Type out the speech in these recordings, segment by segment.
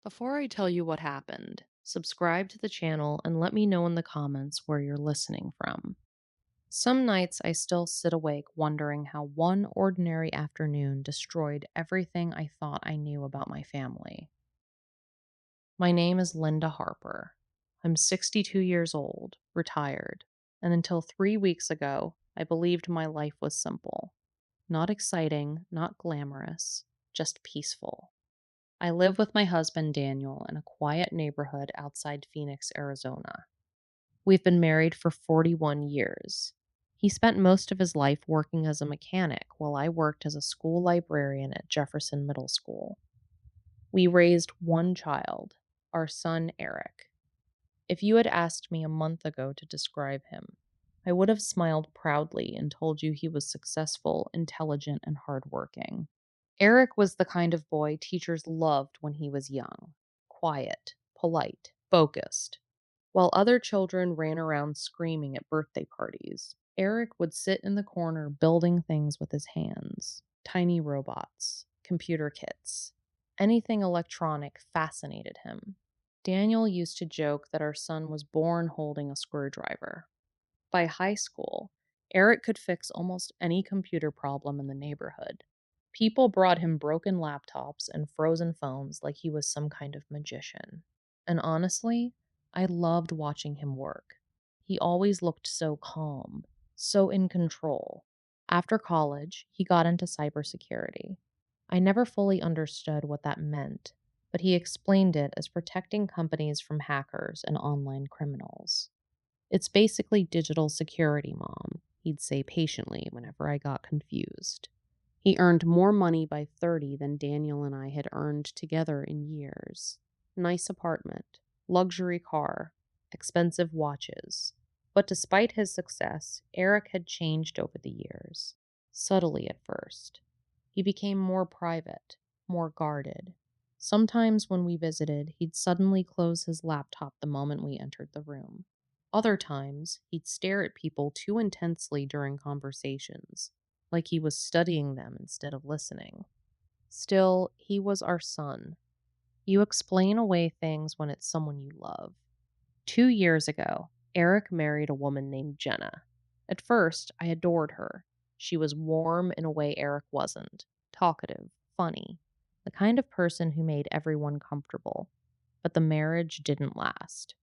Before I tell you what happened, subscribe to the channel and let me know in the comments where you're listening from. Some nights I still sit awake wondering how one ordinary afternoon destroyed everything I thought I knew about my family. My name is Linda Harper. I'm 62 years old, retired, and until 3 weeks ago, I believed my life was simple. Not exciting, not glamorous, just peaceful. I live with my husband Daniel in a quiet neighborhood outside Phoenix, Arizona. We've been married for 41 years. He spent most of his life working as a mechanic while I worked as a school librarian at Jefferson Middle School. We raised one child, our son Eric. If you had asked me a month ago to describe him, I would have smiled proudly and told you he was successful, intelligent, and hardworking. Eric was the kind of boy teachers loved when he was young: quiet, polite, focused. While other children ran around screaming at birthday parties, Eric would sit in the corner building things with his hands: tiny robots, computer kits. Anything electronic fascinated him. Daniel used to joke that our son was born holding a screwdriver. By high school, Eric could fix almost any computer problem in the neighborhood. People brought him broken laptops and frozen phones like he was some kind of magician. And honestly, I loved watching him work. He always looked so calm, so in control. After college, he got into cybersecurity. I never fully understood what that meant, but he explained it as protecting companies from hackers and online criminals. "It's basically digital security, Mom," he'd say patiently whenever I got confused. He earned more money by 30 than Daniel and I had earned together in years. Nice apartment, luxury car, expensive watches. But despite his success, Eric had changed over the years. Subtly at first. He became more private, more guarded. Sometimes when we visited, he'd suddenly close his laptop the moment we entered the room. Other times, he'd stare at people too intensely during conversations, like he was studying them instead of listening. Still, he was our son. You explain away things when it's someone you love. 2 years ago, Eric married a woman named Jenna. At first, I adored her. She was warm in a way Eric wasn't, talkative, funny, the kind of person who made everyone comfortable. But the marriage didn't last.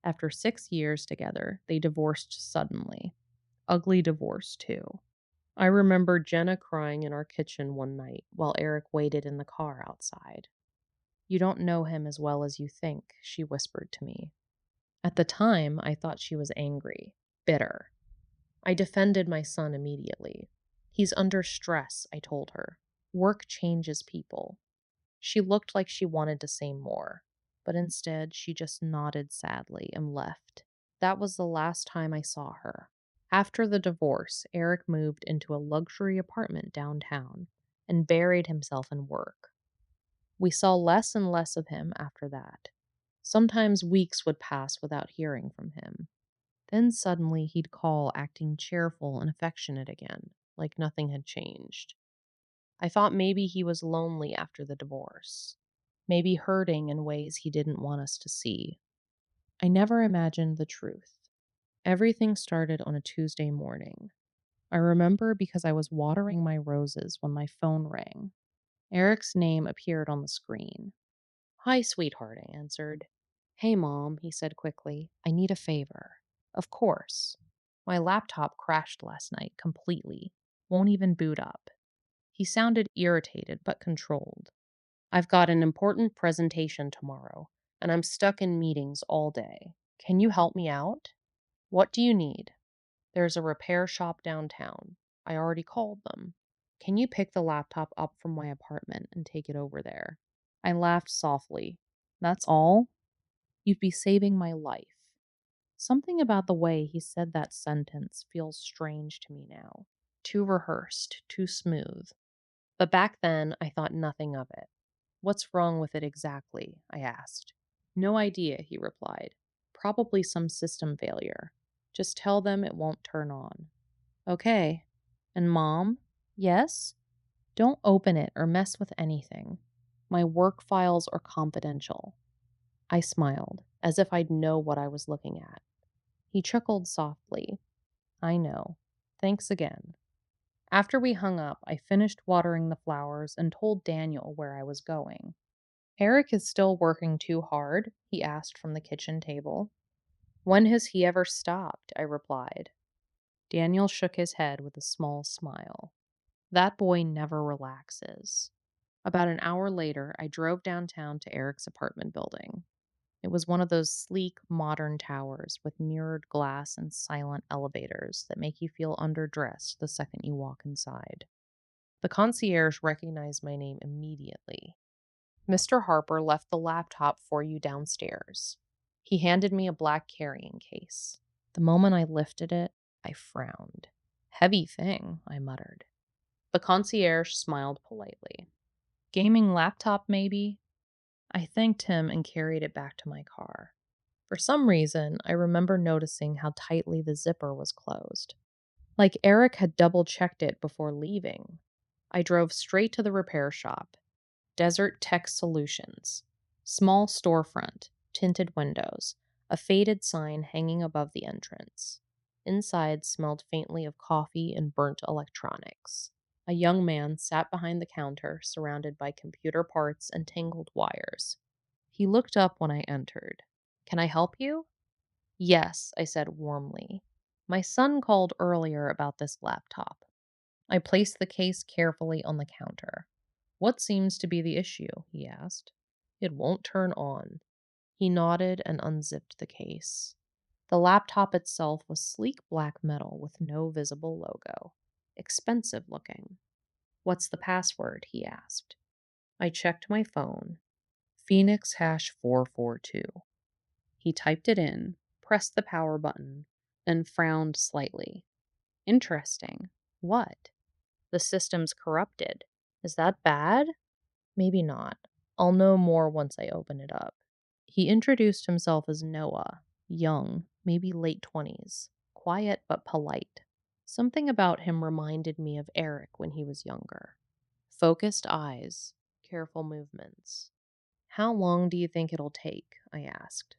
After 6 years together, they divorced suddenly. Ugly divorce, too. I remember Jenna crying in our kitchen one night while Eric waited in the car outside. "You don't know him as well as you think," she whispered to me. At the time, I thought she was angry, bitter. I defended my son immediately. "He's under stress," I told her. "Work changes people." She looked like she wanted to say more, but instead she just nodded sadly and left. That was the last time I saw her. After the divorce, Eric moved into a luxury apartment downtown and buried himself in work. We saw less and less of him after that. Sometimes weeks would pass without hearing from him. Then suddenly he'd call acting cheerful and affectionate again, like nothing had changed. I thought maybe he was lonely after the divorce, maybe hurting in ways he didn't want us to see. I never imagined the truth. Everything started on a Tuesday morning. I remember because I was watering my roses when my phone rang. Eric's name appeared on the screen. "Hi, sweetheart," I answered. "Hey, Mom," he said quickly. "I need a favor." "Of course." "My laptop crashed last night completely. Won't even boot up." He sounded irritated but controlled. "I've got an important presentation tomorrow, and I'm stuck in meetings all day. Can you help me out?" "What do you need?" "There's a repair shop downtown. I already called them. Can you pick the laptop up from my apartment and take it over there?" I laughed softly. "That's all? You'd be saving my life." Something about the way he said that sentence feels strange to me now. Too rehearsed, too smooth. But back then, I thought nothing of it. "What's wrong with it exactly?" I asked. "No idea," he replied. "Probably some system failure. Just tell them it won't turn on." "Okay." "And Mom?" "Yes?" "Don't open it or mess with anything." My work files are confidential. I smiled, as if I'd know what I was looking at. He chuckled softly. I know. Thanks again. After we hung up, I finished watering the flowers and told Daniel where I was going. Eric is still working too hard? He asked from the kitchen table. When has he ever stopped? I replied. Daniel shook his head with a small smile. That boy never relaxes. About an hour later, I drove downtown to Eric's apartment building. It was one of those sleek, modern towers with mirrored glass and silent elevators that make you feel underdressed the second you walk inside. The concierge recognized my name immediately. Mr. Harper left the laptop for you downstairs. He handed me a black carrying case. The moment I lifted it, I frowned. Heavy thing, I muttered. The concierge smiled politely. Gaming laptop, maybe? I thanked him and carried it back to my car. For some reason, I remember noticing how tightly the zipper was closed. Like Eric had double-checked it before leaving. I drove straight to the repair shop. Desert Tech Solutions. Small storefront, tinted windows, a faded sign hanging above the entrance. Inside smelled faintly of coffee and burnt electronics. A young man sat behind the counter, surrounded by computer parts and tangled wires. He looked up when I entered. Can I help you? Yes, I said warmly. My son called earlier about this laptop. I placed the case carefully on the counter. What seems to be the issue? He asked. It won't turn on. He nodded and unzipped the case. The laptop itself was sleek black metal with no visible logo. Expensive looking. What's the password? He asked. I checked my phone. Phoenix hash 442. He typed it in, pressed the power button, then frowned slightly. Interesting. What? The system's corrupted. Is that bad? Maybe not. I'll know more once I open it up. He introduced himself as Noah, young, maybe late 20s, quiet but polite. Something about him reminded me of Eric when he was younger. Focused eyes, careful movements. How long do you think it'll take? I asked.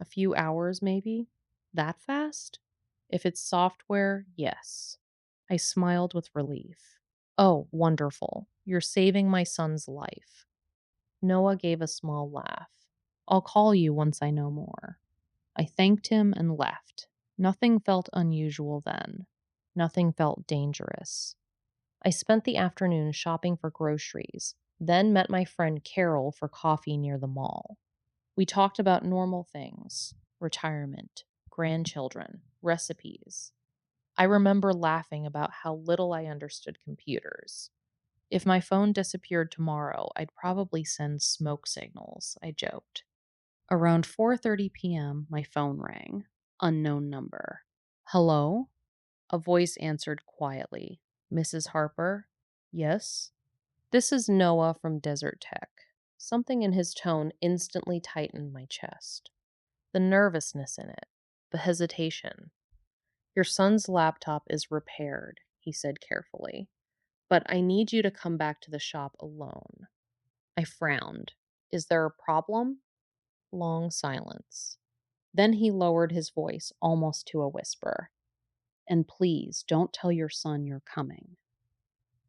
A few hours, maybe? That fast? If it's software, yes. I smiled with relief. Oh, wonderful. You're saving my son's life. Noah gave a small laugh. I'll call you once I know more. I thanked him and left. Nothing felt unusual then. Nothing felt dangerous. I spent the afternoon shopping for groceries, then met my friend Carol for coffee near the mall. We talked about normal things: retirement, grandchildren, recipes. I remember laughing about how little I understood computers. If my phone disappeared tomorrow, I'd probably send smoke signals, I joked. Around 4:30 p.m., my phone rang. Unknown number. Hello? A voice answered quietly. Mrs. Harper? Yes? This is Noah from Desert Tech. Something in his tone instantly tightened my chest. The nervousness in it, the hesitation. Your son's laptop is repaired, he said carefully, but I need you to come back to the shop alone. I frowned. Is there a problem? Long silence. Then he lowered his voice almost to a whisper. And please don't tell your son you're coming.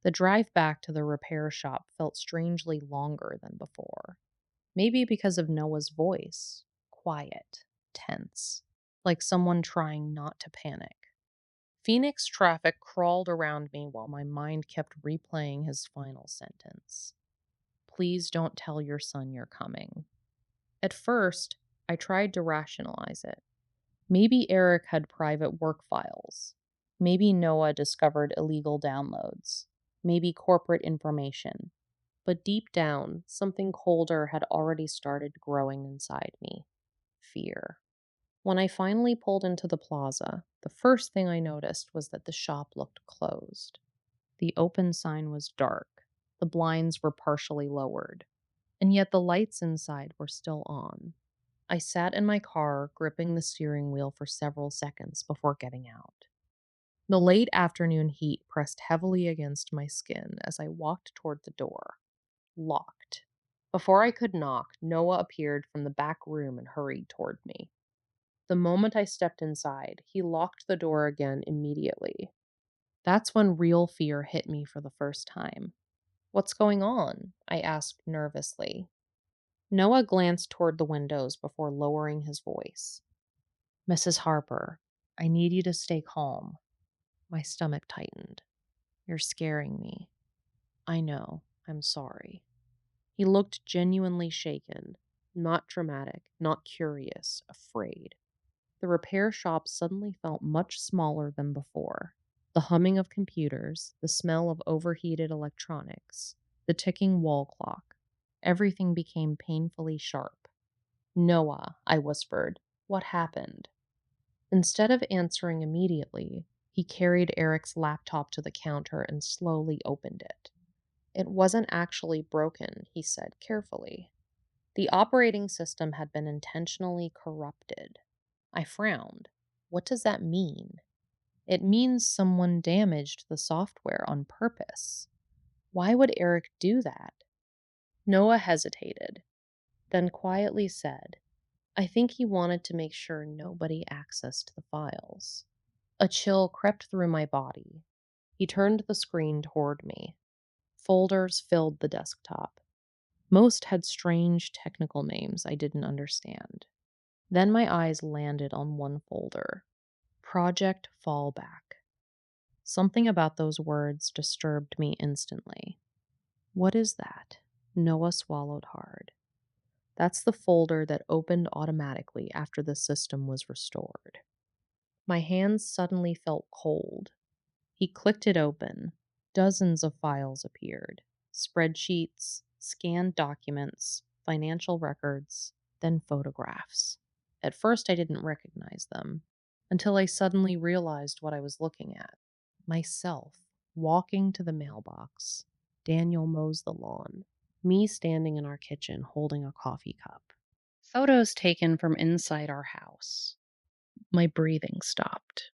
The drive back to the repair shop felt strangely longer than before. Maybe because of Noah's voice. Quiet, tense, like someone trying not to panic. Phoenix traffic crawled around me while my mind kept replaying his final sentence. Please don't tell your son you're coming. At first, I tried to rationalize it. Maybe Eric had private work files. Maybe Noah discovered illegal downloads. Maybe corporate information. But deep down, something colder had already started growing inside me. Fear. When I finally pulled into the plaza, the first thing I noticed was that the shop looked closed. The open sign was dark. The blinds were partially lowered. And yet the lights inside were still on. I sat in my car, gripping the steering wheel for several seconds before getting out. The late afternoon heat pressed heavily against my skin as I walked toward the door. Locked. Before I could knock, Noah appeared from the back room and hurried toward me. The moment I stepped inside, he locked the door again immediately. That's when real fear hit me for the first time. "What's going on?" I asked nervously. Noah glanced toward the windows before lowering his voice. "Mrs. Harper, I need you to stay calm." My stomach tightened. "You're scaring me." "I know. I'm sorry." He looked genuinely shaken, not dramatic, not curious, afraid. The repair shop suddenly felt much smaller than before. The humming of computers, the smell of overheated electronics, the ticking wall clock. Everything became painfully sharp. "Noah," I whispered, "what happened?" Instead of answering immediately, he carried Eric's laptop to the counter and slowly opened it. "It wasn't actually broken," he said carefully. "The operating system had been intentionally corrupted." I frowned. What does that mean? It means someone damaged the software on purpose. Why would Eric do that? Noah hesitated, then quietly said, "I think he wanted to make sure nobody accessed the files." A chill crept through my body. He turned the screen toward me. Folders filled the desktop. Most had strange technical names I didn't understand. Then my eyes landed on one folder. Project Fallback. Something about those words disturbed me instantly. "What is that?" Noah swallowed hard. "That's the folder that opened automatically after the system was restored." My hands suddenly felt cold. He clicked it open. Dozens of files appeared: spreadsheets, scanned documents, financial records, then photographs. At first, I didn't recognize them, until I suddenly realized what I was looking at. Myself, walking to the mailbox. Daniel mows the lawn. Me standing in our kitchen holding a coffee cup. Photos taken from inside our house. My breathing stopped.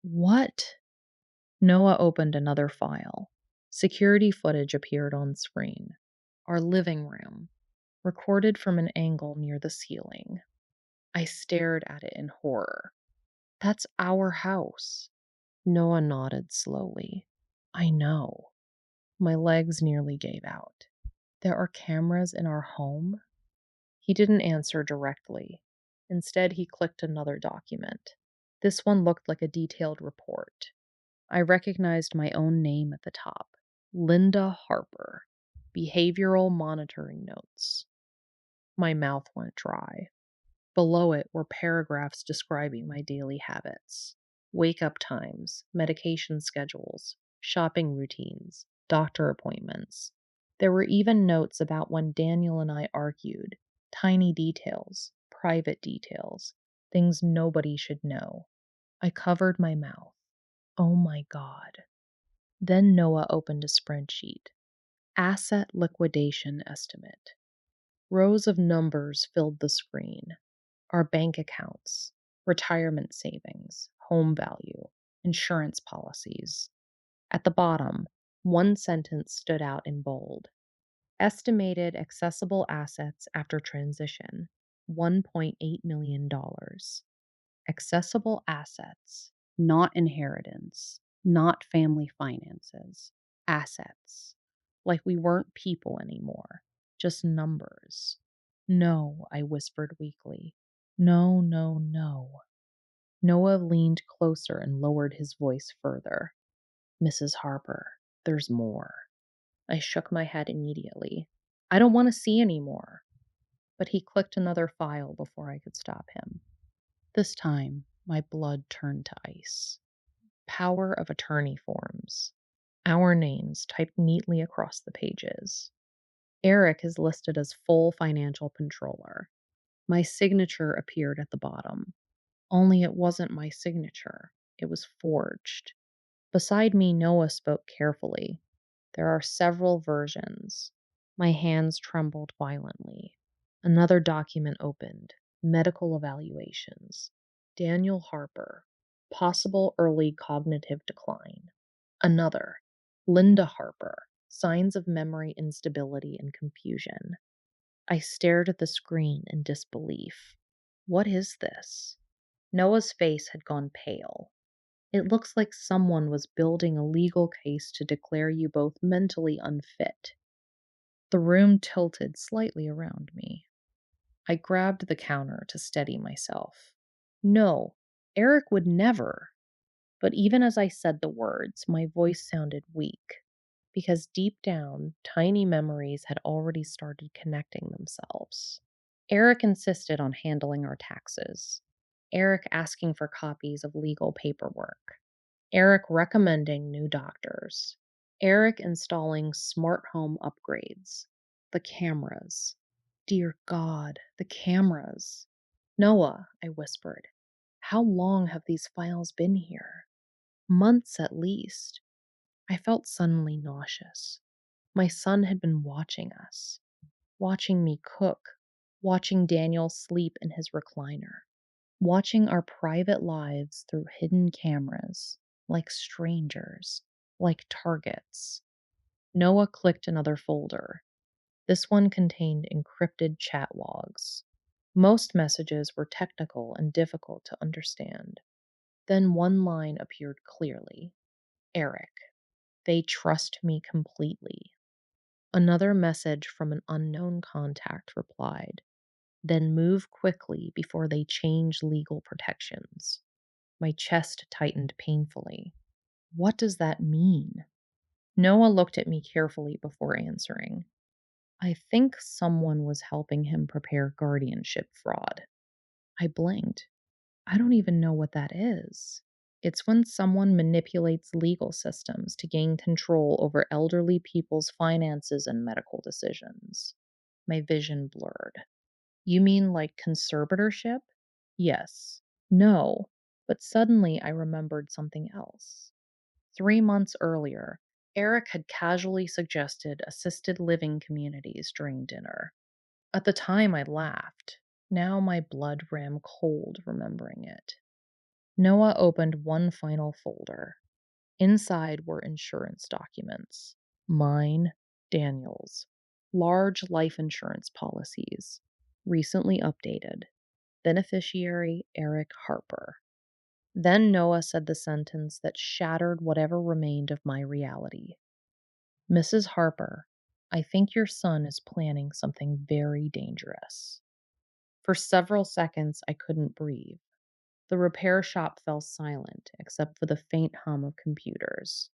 What? Noah opened another file. Security footage appeared on screen. Our living room, recorded from an angle near the ceiling. I stared at it in horror. "That's our house." Noah nodded slowly. "I know." My legs nearly gave out. "There are cameras in our home?" He didn't answer directly. Instead, he clicked another document. This one looked like a detailed report. I recognized my own name at the top. Linda Harper. Behavioral Monitoring Notes. My mouth went dry. Below it were paragraphs describing my daily habits: wake up times, medication schedules, shopping routines, doctor appointments. There were even notes about when Daniel and I argued, tiny details, private details, things nobody should know. I covered my mouth. Oh my God. Then Noah opened a spreadsheet. Asset liquidation estimate. Rows of numbers filled the screen. Our bank accounts, retirement savings, home value, insurance policies. At the bottom, one sentence stood out in bold. Estimated accessible assets after transition, $1.8 million. Accessible assets, not inheritance, not family finances. Assets. Like we weren't people anymore, just numbers. "No," I whispered weakly. "No, no, no." Noah leaned closer and lowered his voice further. "Mrs. Harper, there's more." I shook my head immediately. "I don't want to see any more." But he clicked another file before I could stop him. This time, my blood turned to ice. Power of attorney forms. Our names typed neatly across the pages. Eric is listed as full financial controller. My signature appeared at the bottom. Only it wasn't my signature. It was forged. Beside me, Noah spoke carefully. "There are several versions." My hands trembled violently. Another document opened. Medical evaluations. Daniel Harper. Possible early cognitive decline. Another. Linda Harper. Signs of memory instability and confusion. I stared at the screen in disbelief. What is this? Noah's face had gone pale. It looks like someone was building a legal case to declare you both mentally unfit. The room tilted slightly around me. I grabbed the counter to steady myself. No, Eric would never. But even as I said the words, my voice sounded weak, because deep down, tiny memories had already started connecting themselves. Eric insisted on handling our taxes. Eric asking for copies of legal paperwork. Eric recommending new doctors. Eric installing smart home upgrades. The cameras. Dear God, the cameras. Noah, I whispered, how long have these files been here? Months at least. I felt suddenly nauseous. My son had been watching us, watching me cook, watching Daniel sleep in his recliner, watching our private lives through hidden cameras, like strangers, like targets. Noah clicked another folder. This one contained encrypted chat logs. Most messages were technical and difficult to understand. Then one line appeared clearly. Eric. They trust me completely. Another message from an unknown contact replied. Then move quickly before they change legal protections. My chest tightened painfully. What does that mean? Noah looked at me carefully before answering. I think someone was helping him prepare guardianship fraud. I blinked. I don't even know what that is. It's when someone manipulates legal systems to gain control over elderly people's finances and medical decisions. My vision blurred. You mean like conservatorship? Yes. No. But suddenly I remembered something else. 3 months earlier, Eric had casually suggested assisted living communities during dinner. At the time, I laughed. Now my blood ran cold remembering it. Noah opened one final folder. Inside were insurance documents. Mine, Daniel's. Large life insurance policies. Recently updated. Beneficiary Eric Harper. Then Noah said the sentence that shattered whatever remained of my reality. Mrs. Harper, I think your son is planning something very dangerous. For several seconds, I couldn't breathe. The repair shop fell silent except for the faint hum of computers.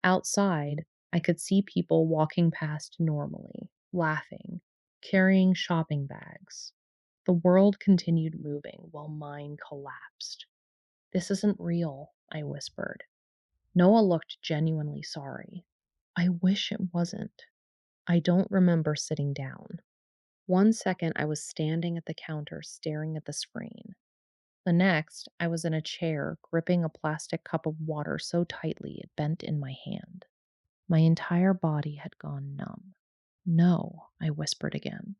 Outside, I could see people walking past normally, laughing, carrying shopping bags. The world continued moving while mine collapsed. This isn't real, I whispered. Noah looked genuinely sorry. I wish it wasn't. I don't remember sitting down. 1 second, I was standing at the counter staring at the screen. The next, I was in a chair gripping a plastic cup of water so tightly it bent in my hand. My entire body had gone numb. No, I whispered again.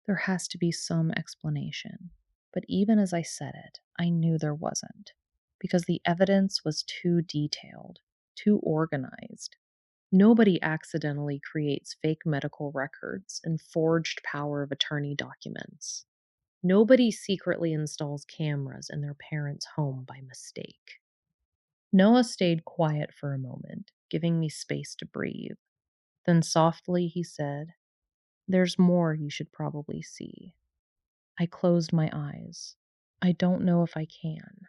There has to be some explanation. But even as I said it, I knew there wasn't, because the evidence was too detailed, too organized. Nobody accidentally creates fake medical records and forged power of attorney documents. Nobody secretly installs cameras in their parents' home by mistake. Noah stayed quiet for a moment, giving me space to breathe. Then softly he said, There's more you should probably see. I closed my eyes. I don't know if I can.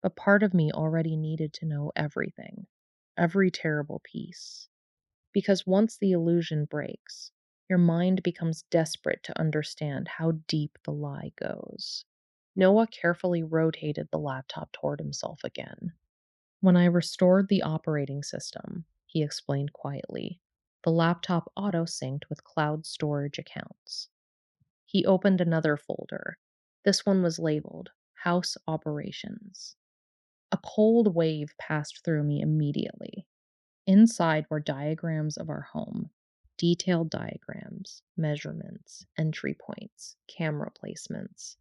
But part of me already needed to know everything, every terrible piece. Because once the illusion breaks, your mind becomes desperate to understand how deep the lie goes. Noah carefully rotated the laptop toward himself again. When I restored the operating system, he explained quietly, the laptop auto-synced with cloud storage accounts. He opened another folder. This one was labeled House Operations. A cold wave passed through me immediately. Inside were diagrams of our home, detailed diagrams, measurements, entry points, camera placements.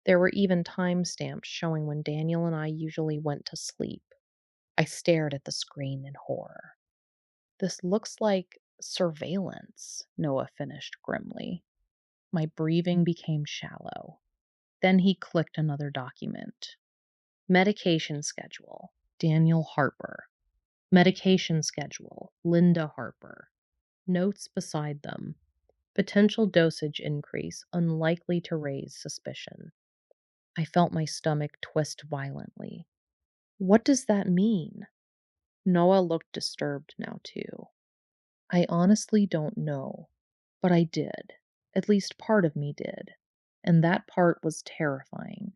There were even timestamps showing when Daniel and I usually went to sleep. I stared at the screen in horror. This looks like surveillance, Noah finished grimly. My breathing became shallow. Then he clicked another document. Medication schedule, Daniel Harper. Medication schedule, Linda Harper. Notes beside them. Potential dosage increase unlikely to raise suspicion. I felt my stomach twist violently. What does that mean? Noah looked disturbed now, too. I honestly don't know, but I did. At least part of me did. And that part was terrifying,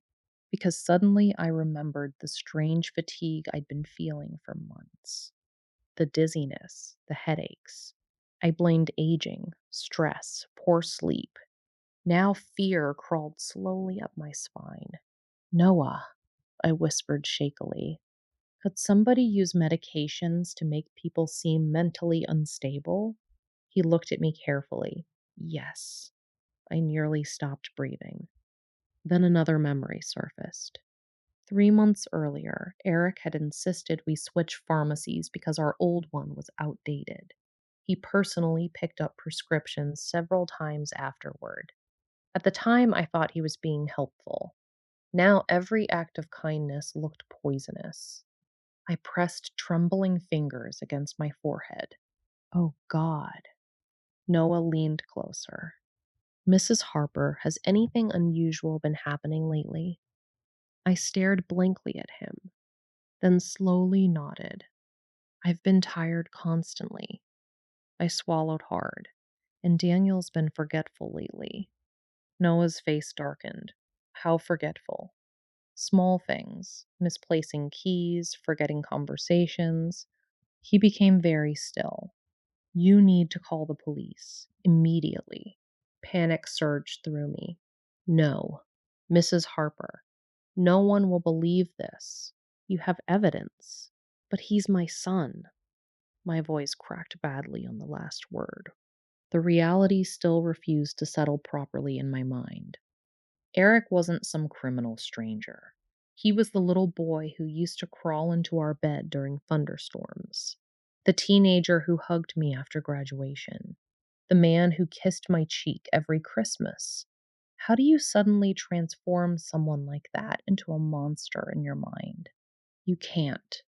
because suddenly I remembered the strange fatigue I'd been feeling for months. The dizziness, the headaches. I blamed aging, stress, poor sleep. Now fear crawled slowly up my spine. Noah, I whispered shakily, could somebody use medications to make people seem mentally unstable? He looked at me carefully. Yes. I nearly stopped breathing. Then another memory surfaced. 3 months earlier, Eric had insisted we switch pharmacies because our old one was outdated. He personally picked up prescriptions several times afterward. At the time, I thought he was being helpful. Now every act of kindness looked poisonous. I pressed trembling fingers against my forehead. Oh, God. Noah leaned closer. Mrs. Harper, has anything unusual been happening lately? I stared blankly at him, then slowly nodded. I've been tired constantly. I swallowed hard, and Daniel's been forgetful lately. Noah's face darkened. How forgetful? Small things, misplacing keys, forgetting conversations. He became very still. You need to call the police immediately. Panic surged through me. No, Mrs. Harper, no one will believe this. You have evidence. But he's my son. My voice cracked badly on the last word. The reality still refused to settle properly in my mind. Eric wasn't some criminal stranger. He was the little boy who used to crawl into our bed during thunderstorms, the teenager who hugged me after graduation, the man who kissed my cheek every Christmas. How do you suddenly transform someone like that into a monster in your mind? You can't.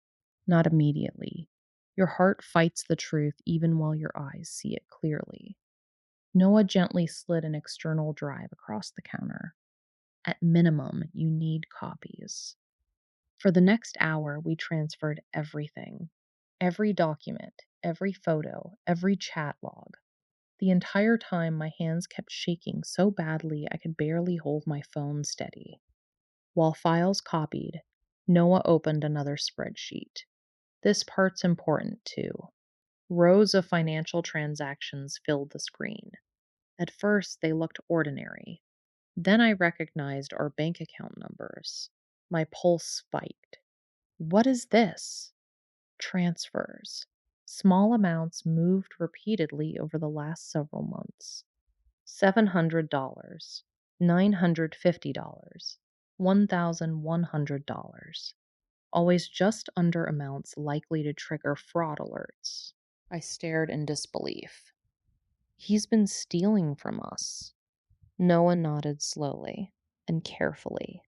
Not immediately. Your heart fights the truth even while your eyes see it clearly. Noah gently slid an external drive across the counter. At minimum, you need copies. For the next hour, we transferred everything. Every document, every photo, every chat log. The entire time, my hands kept shaking so badly I could barely hold my phone steady. While files copied, Noah opened another spreadsheet. This part's important, too. Rows of financial transactions filled the screen. At first, they looked ordinary. Then I recognized our bank account numbers. My pulse spiked. What is this? Transfers. Small amounts moved repeatedly over the last several months. $700, $950, $1,100. Always just under amounts likely to trigger fraud alerts. I stared in disbelief. He's been stealing from us. Noah nodded slowly and carefully.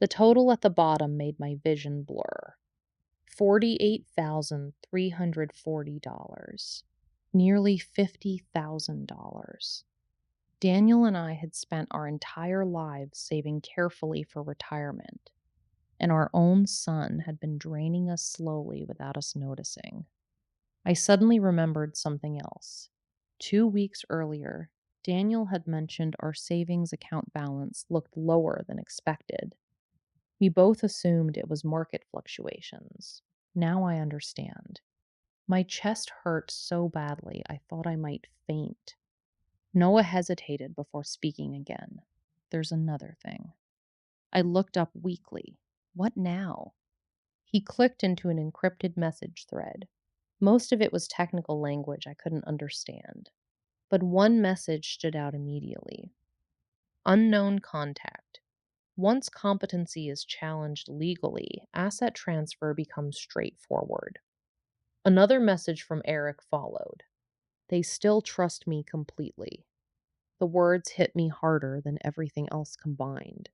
The total at the bottom made my vision blur. $48,340. Nearly $50,000. Daniel and I had spent our entire lives saving carefully for retirement, and our own son had been draining us slowly without us noticing. I suddenly remembered something else. 2 weeks earlier, Daniel had mentioned our savings account balance looked lower than expected. We both assumed it was market fluctuations. Now I understand. My chest hurt so badly I thought I might faint. Noah hesitated before speaking again. There's another thing. I looked up weakly. What now? He clicked into an encrypted message thread. Most of it was technical language I couldn't understand. But one message stood out immediately. Unknown contact. Once competency is challenged legally, asset transfer becomes straightforward. Another message from Eric followed. They still trust me completely. The words hit me harder than everything else combined.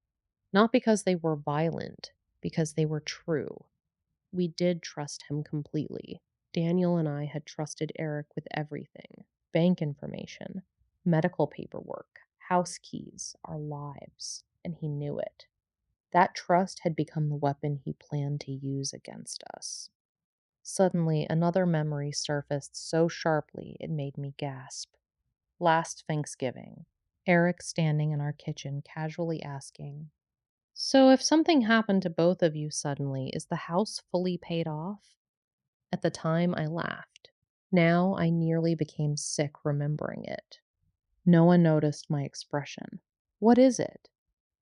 Not because they were violent, because they were true. We did trust him completely. Daniel and I had trusted Eric with everything: bank information, medical paperwork, house keys, our lives, and he knew it. That trust had become the weapon he planned to use against us. Suddenly, another memory surfaced so sharply it made me gasp. Last Thanksgiving, Eric standing in our kitchen casually asking, "So, if something happened to both of you suddenly, is the house fully paid off?" At the time, I laughed. Now, I nearly became sick remembering it. No one noticed my expression. "What is it?"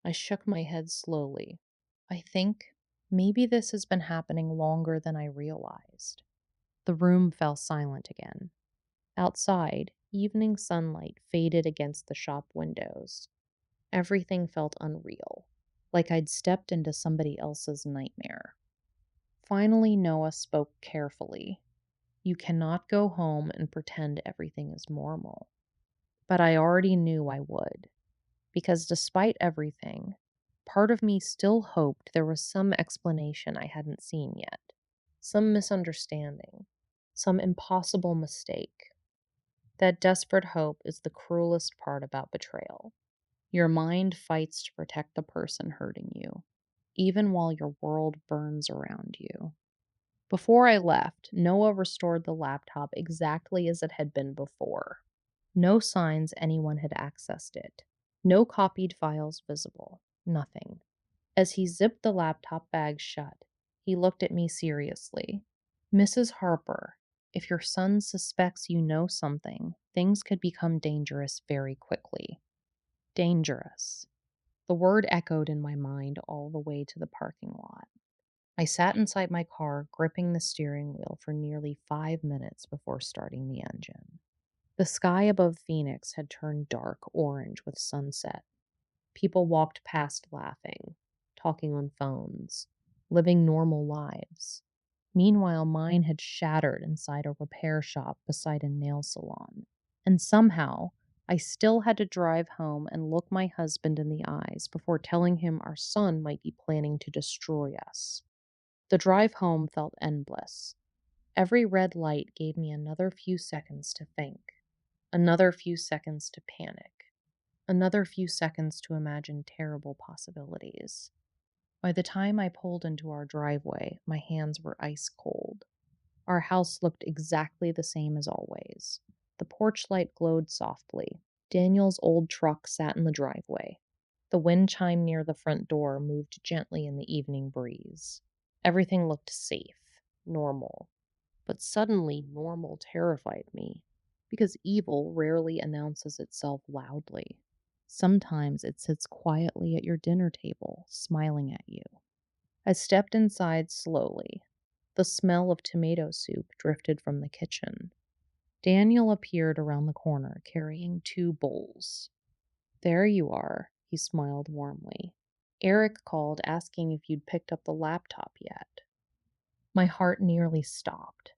I shook my head slowly. "I think maybe this has been happening longer than I realized." The room fell silent again. Outside, evening sunlight faded against the shop windows. Everything felt unreal, like I'd stepped into somebody else's nightmare. Finally, Noah spoke carefully. "You cannot go home and pretend everything is normal." But I already knew I would, because despite everything, part of me still hoped there was some explanation I hadn't seen yet, some misunderstanding, some impossible mistake. That desperate hope is the cruelest part about betrayal. Your mind fights to protect the person hurting you, even while your world burns around you. Before I left, Noah restored the laptop exactly as it had been before. No signs anyone had accessed it. No copied files visible. Nothing. As he zipped the laptop bag shut, he looked at me seriously. "Mrs. Harper, if your son suspects you know something, things could become dangerous very quickly." Dangerous. The word echoed in my mind all the way to the parking lot. I sat inside my car, gripping the steering wheel for nearly 5 minutes before starting the engine. The sky above Phoenix had turned dark orange with sunset. People walked past laughing, talking on phones, living normal lives. Meanwhile, mine had shattered inside a repair shop beside a nail salon. And somehow, I still had to drive home and look my husband in the eyes before telling him our son might be planning to destroy us. The drive home felt endless. Every red light gave me another few seconds to think, another few seconds to panic, another few seconds to imagine terrible possibilities. By the time I pulled into our driveway, my hands were ice cold. Our house looked exactly the same as always. The porch light glowed softly. Daniel's old truck sat in the driveway. The wind chime near the front door moved gently in the evening breeze. Everything looked safe, normal. But suddenly, normal terrified me, because evil rarely announces itself loudly. Sometimes it sits quietly at your dinner table, smiling at you. I stepped inside slowly. The smell of tomato soup drifted from the kitchen. Daniel appeared around the corner, carrying 2 bowls. "There you are," he smiled warmly. "Eric called asking if you'd picked up the laptop yet." My heart nearly stopped.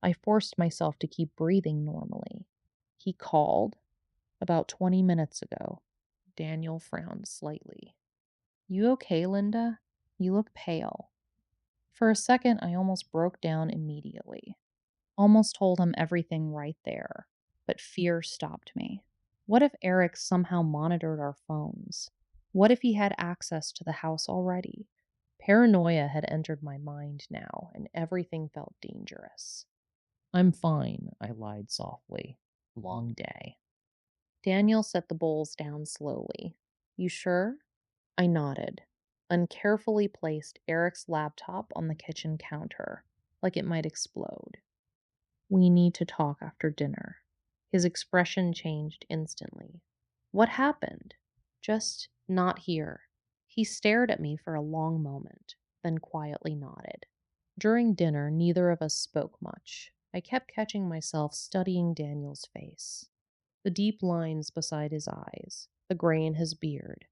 I forced myself to keep breathing normally. "He called about 20 minutes ago." Daniel frowned slightly. "You okay, Linda? You look pale." For a second, I almost broke down immediately. Almost told him everything right there. But fear stopped me. What if Eric somehow monitored our phones? What if he had access to the house already? Paranoia had entered my mind now, and everything felt dangerous. "I'm fine," I lied softly. "Long day." Daniel set the bowls down slowly. "You sure?" I nodded, and carefully placed Eric's laptop on the kitchen counter, like it might explode. "We need to talk after dinner." His expression changed instantly. "What happened?" "Just not here." He stared at me for a long moment, then quietly nodded. During dinner, neither of us spoke much. I kept catching myself studying Daniel's face. The deep lines beside his eyes, the gray in his beard,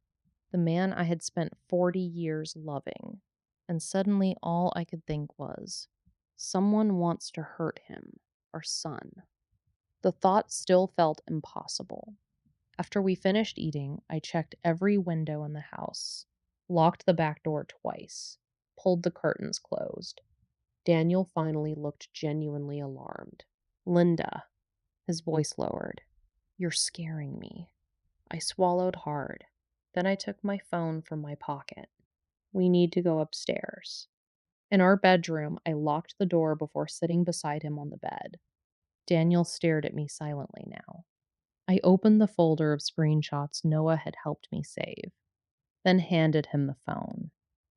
the man I had spent 40 years loving. And suddenly all I could think was, someone wants to hurt him, our son. The thought still felt impossible. After we finished eating, I checked every window in the house, locked the back door twice, pulled the curtains closed. Daniel finally looked genuinely alarmed. Linda, his voice lowered. You're scaring me. I swallowed hard. Then I took my phone from my pocket. We need to go upstairs. In our bedroom, I locked the door before sitting beside him on the bed. Daniel stared at me silently now. I opened the folder of screenshots Noah had helped me save, then handed him the phone.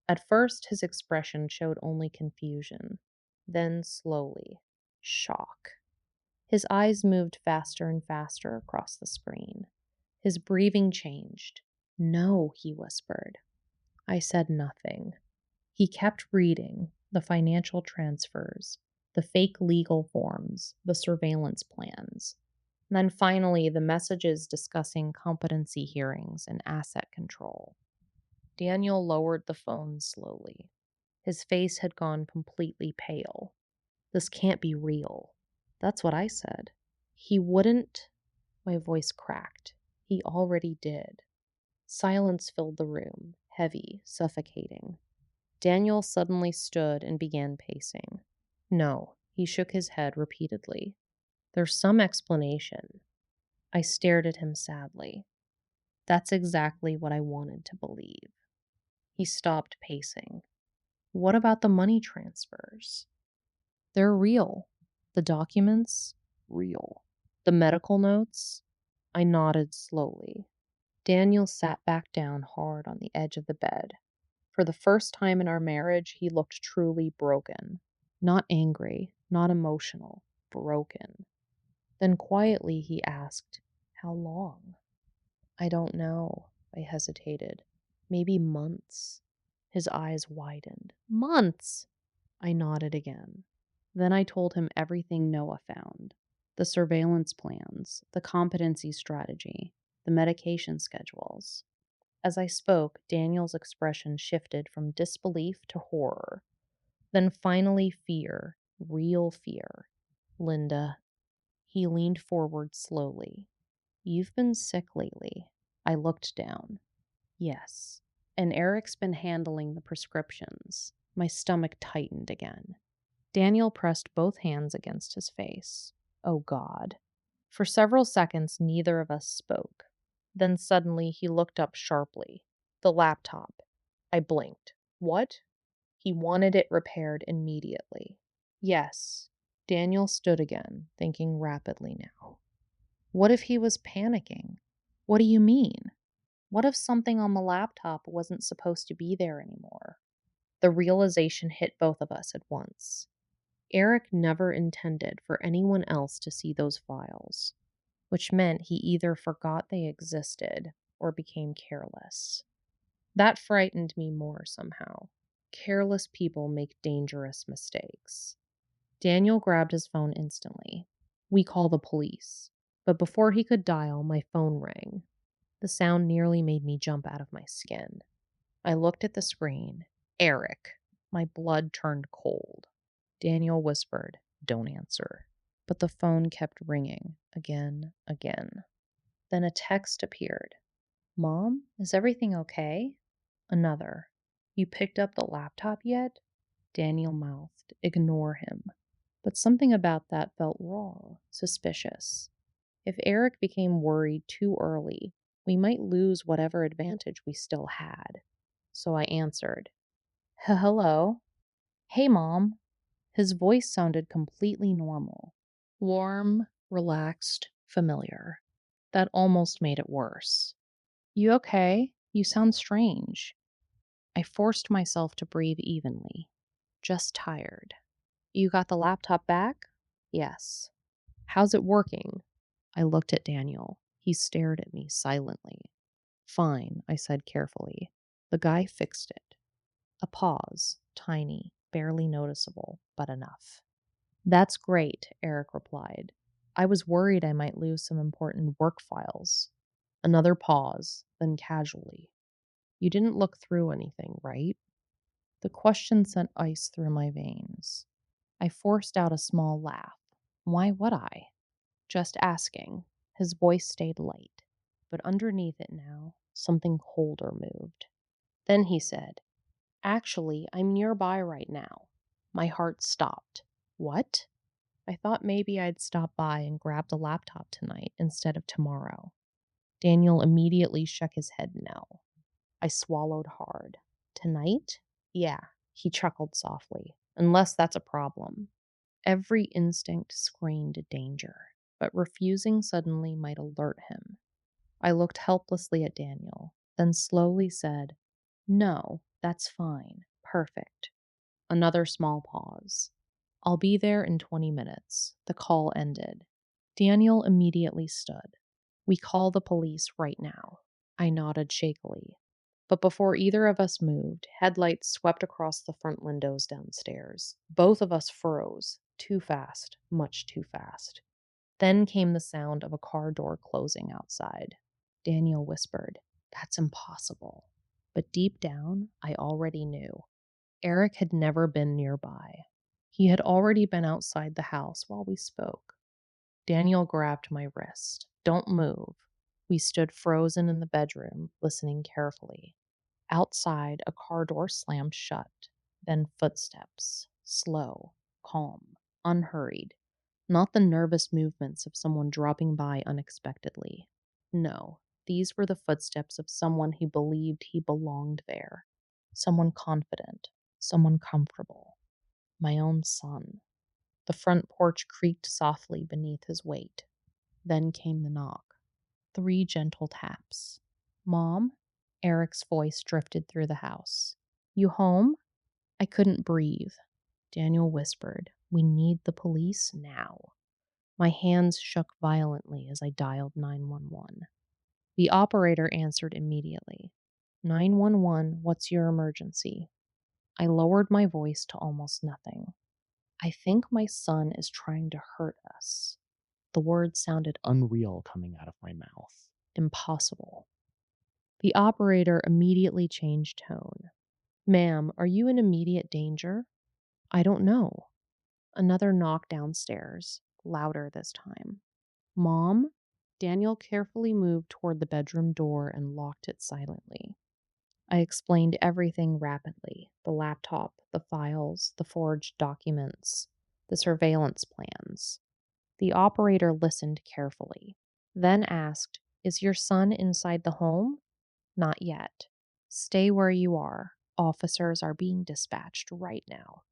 At first, his expression showed only confusion, then slowly, shock. His eyes moved faster and faster across the screen. His breathing changed. No, he whispered. I said nothing. He kept reading the financial transfers, the fake legal forms, the surveillance plans. And then finally, the messages discussing competency hearings and asset control. Daniel lowered the phone slowly. His face had gone completely pale. This can't be real. That's what I said. He wouldn't. My voice cracked. He already did. Silence filled the room, heavy, suffocating. Daniel suddenly stood and began pacing. No, he shook his head repeatedly. There's some explanation. I stared at him sadly. That's exactly what I wanted to believe. He stopped pacing. What about the money transfers? They're real. The documents? Real. The medical notes? I nodded slowly. Daniel sat back down hard on the edge of the bed. For the first time in our marriage, he looked truly broken. Not angry, not emotional, broken. Then quietly he asked, How long? I don't know, I hesitated. Maybe months. His eyes widened. Months! I nodded again. Then I told him everything Noah found. The surveillance plans, the competency strategy, the medication schedules. As I spoke, Daniel's expression shifted from disbelief to horror. Then finally fear, real fear. Linda. He leaned forward slowly. You've been sick lately. I looked down. Yes. And Eric's been handling the prescriptions. My stomach tightened again. Daniel pressed both hands against his face. Oh God. For several seconds, neither of us spoke. Then suddenly he looked up sharply. The laptop. I blinked. What? He wanted it repaired immediately. Yes. Daniel stood again, thinking rapidly now. What if he was panicking? What do you mean? What if something on the laptop wasn't supposed to be there anymore? The realization hit both of us at once. Eric never intended for anyone else to see those files, which meant he either forgot they existed or became careless. That frightened me more somehow. Careless people make dangerous mistakes. Daniel grabbed his phone instantly. We call the police. But before he could dial, my phone rang. The sound nearly made me jump out of my skin. I looked at the screen. Eric. My blood turned cold. Daniel whispered, Don't answer. But the phone kept ringing, again. Then a text appeared. Mom, is everything okay? Another. You picked up the laptop yet? Daniel mouthed, Ignore him. But something about that felt wrong, suspicious. If Eric became worried too early, we might lose whatever advantage we still had. So I answered, Hello? Hey, Mom. His voice sounded completely normal. Warm, relaxed, familiar. That almost made it worse. You okay? You sound strange. I forced myself to breathe evenly. Just tired. You got the laptop back? Yes. How's it working? I looked at Daniel. He stared at me silently. Fine, I said carefully. The guy fixed it. A pause, tiny, barely noticeable, but enough. That's great, Eric replied. I was worried I might lose some important work files. Another pause, then casually. You didn't look through anything, right? The question sent ice through my veins. I forced out a small laugh. Why would I? Just asking. His voice stayed light. but underneath it now, something colder moved. Then he said, "Actually, I'm nearby right now." My heart stopped. What? I thought maybe I'd stop by and grab the laptop tonight instead of tomorrow. Daniel immediately shook his head no. I swallowed hard. Tonight? Yeah, he chuckled softly. Unless that's a problem. Every instinct screamed danger, but refusing suddenly might alert him. I looked helplessly at Daniel, then slowly said, "No, that's fine. Perfect." Another small pause. "I'll be there in 20 minutes." The call ended. Daniel immediately stood. "We call the police right now." I nodded shakily. But before either of us moved, headlights swept across the front windows downstairs. Both of us froze. Too fast, much too fast. Then came the sound of a car door closing outside. Daniel whispered, "That's impossible." But deep down, I already knew. Eric had never been nearby. He had already been outside the house while we spoke. Daniel grabbed my wrist. "Don't move." We stood frozen in the bedroom, listening carefully. Outside, a car door slammed shut. Then footsteps. Slow, calm, unhurried. Not the nervous movements of someone dropping by unexpectedly. No, these were the footsteps of someone who believed he belonged there. Someone confident. Someone comfortable. My own son. The front porch creaked softly beneath his weight. Then came the knock. 3 gentle taps. "Mom?" Eric's voice drifted through the house. "You home?" I couldn't breathe. Daniel whispered, "We need the police now." My hands shook violently as I dialed 911. The operator answered immediately. "911, what's your emergency?" I lowered my voice to almost nothing. "I think my son is trying to hurt us." The words sounded unreal coming out of my mouth. Impossible. The operator immediately changed tone. "Ma'am, are you in immediate danger?" "I don't know." Another knock downstairs, louder this time. "Mom?" Daniel carefully moved toward the bedroom door and locked it silently. I explained everything rapidly: the laptop, the files, the forged documents, the surveillance plans. The operator listened carefully, then asked, "Is your son inside the home?" "Not yet." "Stay where you are. Officers are being dispatched right now."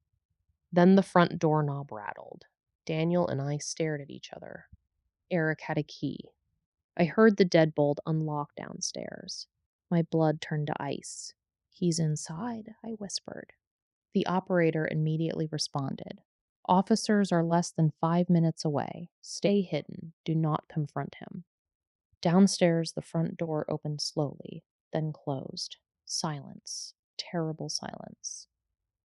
Then the front doorknob rattled. Daniel and I stared at each other. Eric had a key. I heard the deadbolt unlock downstairs. My blood turned to ice. "He's inside," I whispered. The operator immediately responded. "Officers are less than 5 minutes away. Stay hidden. Do not confront him." Downstairs, the front door opened slowly, then closed. Silence. Terrible silence.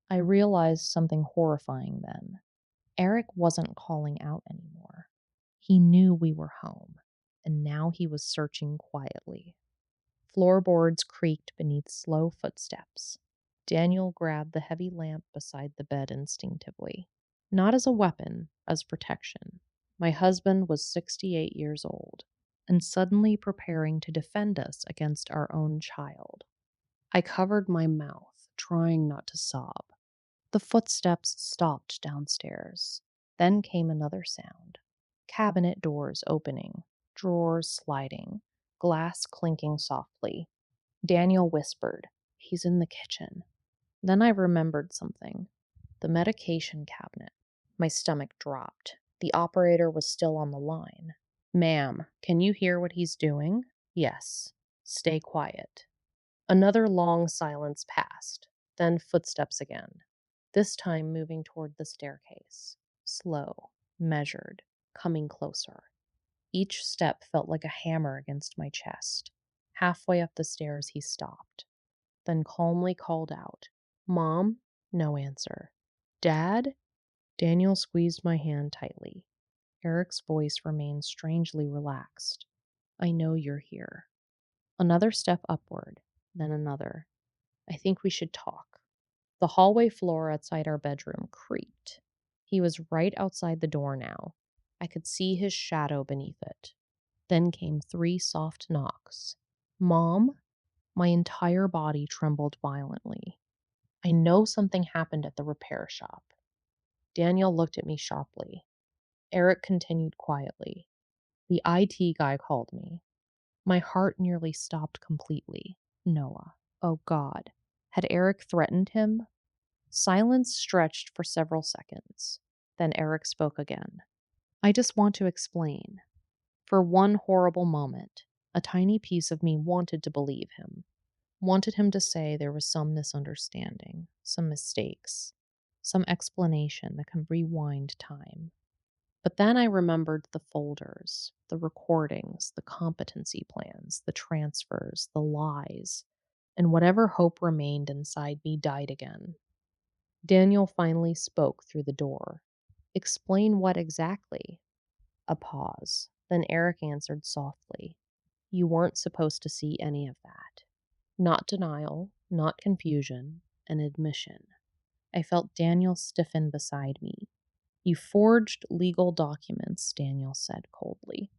I realized something horrifying then. Eric wasn't calling out anymore. He knew we were home, and now he was searching quietly. Floorboards creaked beneath slow footsteps. Daniel grabbed the heavy lamp beside the bed instinctively. Not as a weapon, as protection. My husband was 68 years old, and suddenly preparing to defend us against our own child. I covered my mouth, trying not to sob. The footsteps stopped downstairs. Then came another sound. Cabinet doors opening, drawers sliding, glass clinking softly. Daniel whispered, "He's in the kitchen." Then I remembered something. The medication cabinet. My stomach dropped. The operator was still on the line. "Ma'am, can you hear what he's doing?" "Yes." "Stay quiet." Another long silence passed, then footsteps again, this time moving toward the staircase. Slow, measured, coming closer. Each step felt like a hammer against my chest. Halfway up the stairs, he stopped, then calmly called out, "Mom?" No answer. "Dad?" Daniel squeezed my hand tightly. Eric's voice remained strangely relaxed. "I know you're here." Another step upward, then another. "I think we should talk." The hallway floor outside our bedroom creaked. He was right outside the door now. I could see his shadow beneath it. Then came 3 soft knocks. "Mom?" My entire body trembled violently. "I know something happened at the repair shop." Daniel looked at me sharply. Eric continued quietly. "The IT guy called me." My heart nearly stopped completely. Noah. Oh God. Had Eric threatened him? Silence stretched for several seconds. Then Eric spoke again. "I just want to explain." For one horrible moment, a tiny piece of me wanted to believe him, wanted him to say there was some misunderstanding, some mistakes, some explanation that can rewind time. But then I remembered the folders, the recordings, the competency plans, the transfers, the lies, and whatever hope remained inside me died again. Daniel finally spoke through the door. "Explain what exactly?" A pause. Then Eric answered softly. "You weren't supposed to see any of that." Not denial, not confusion, an admission. I felt Daniel stiffen beside me. "You forged legal documents," Daniel said coldly.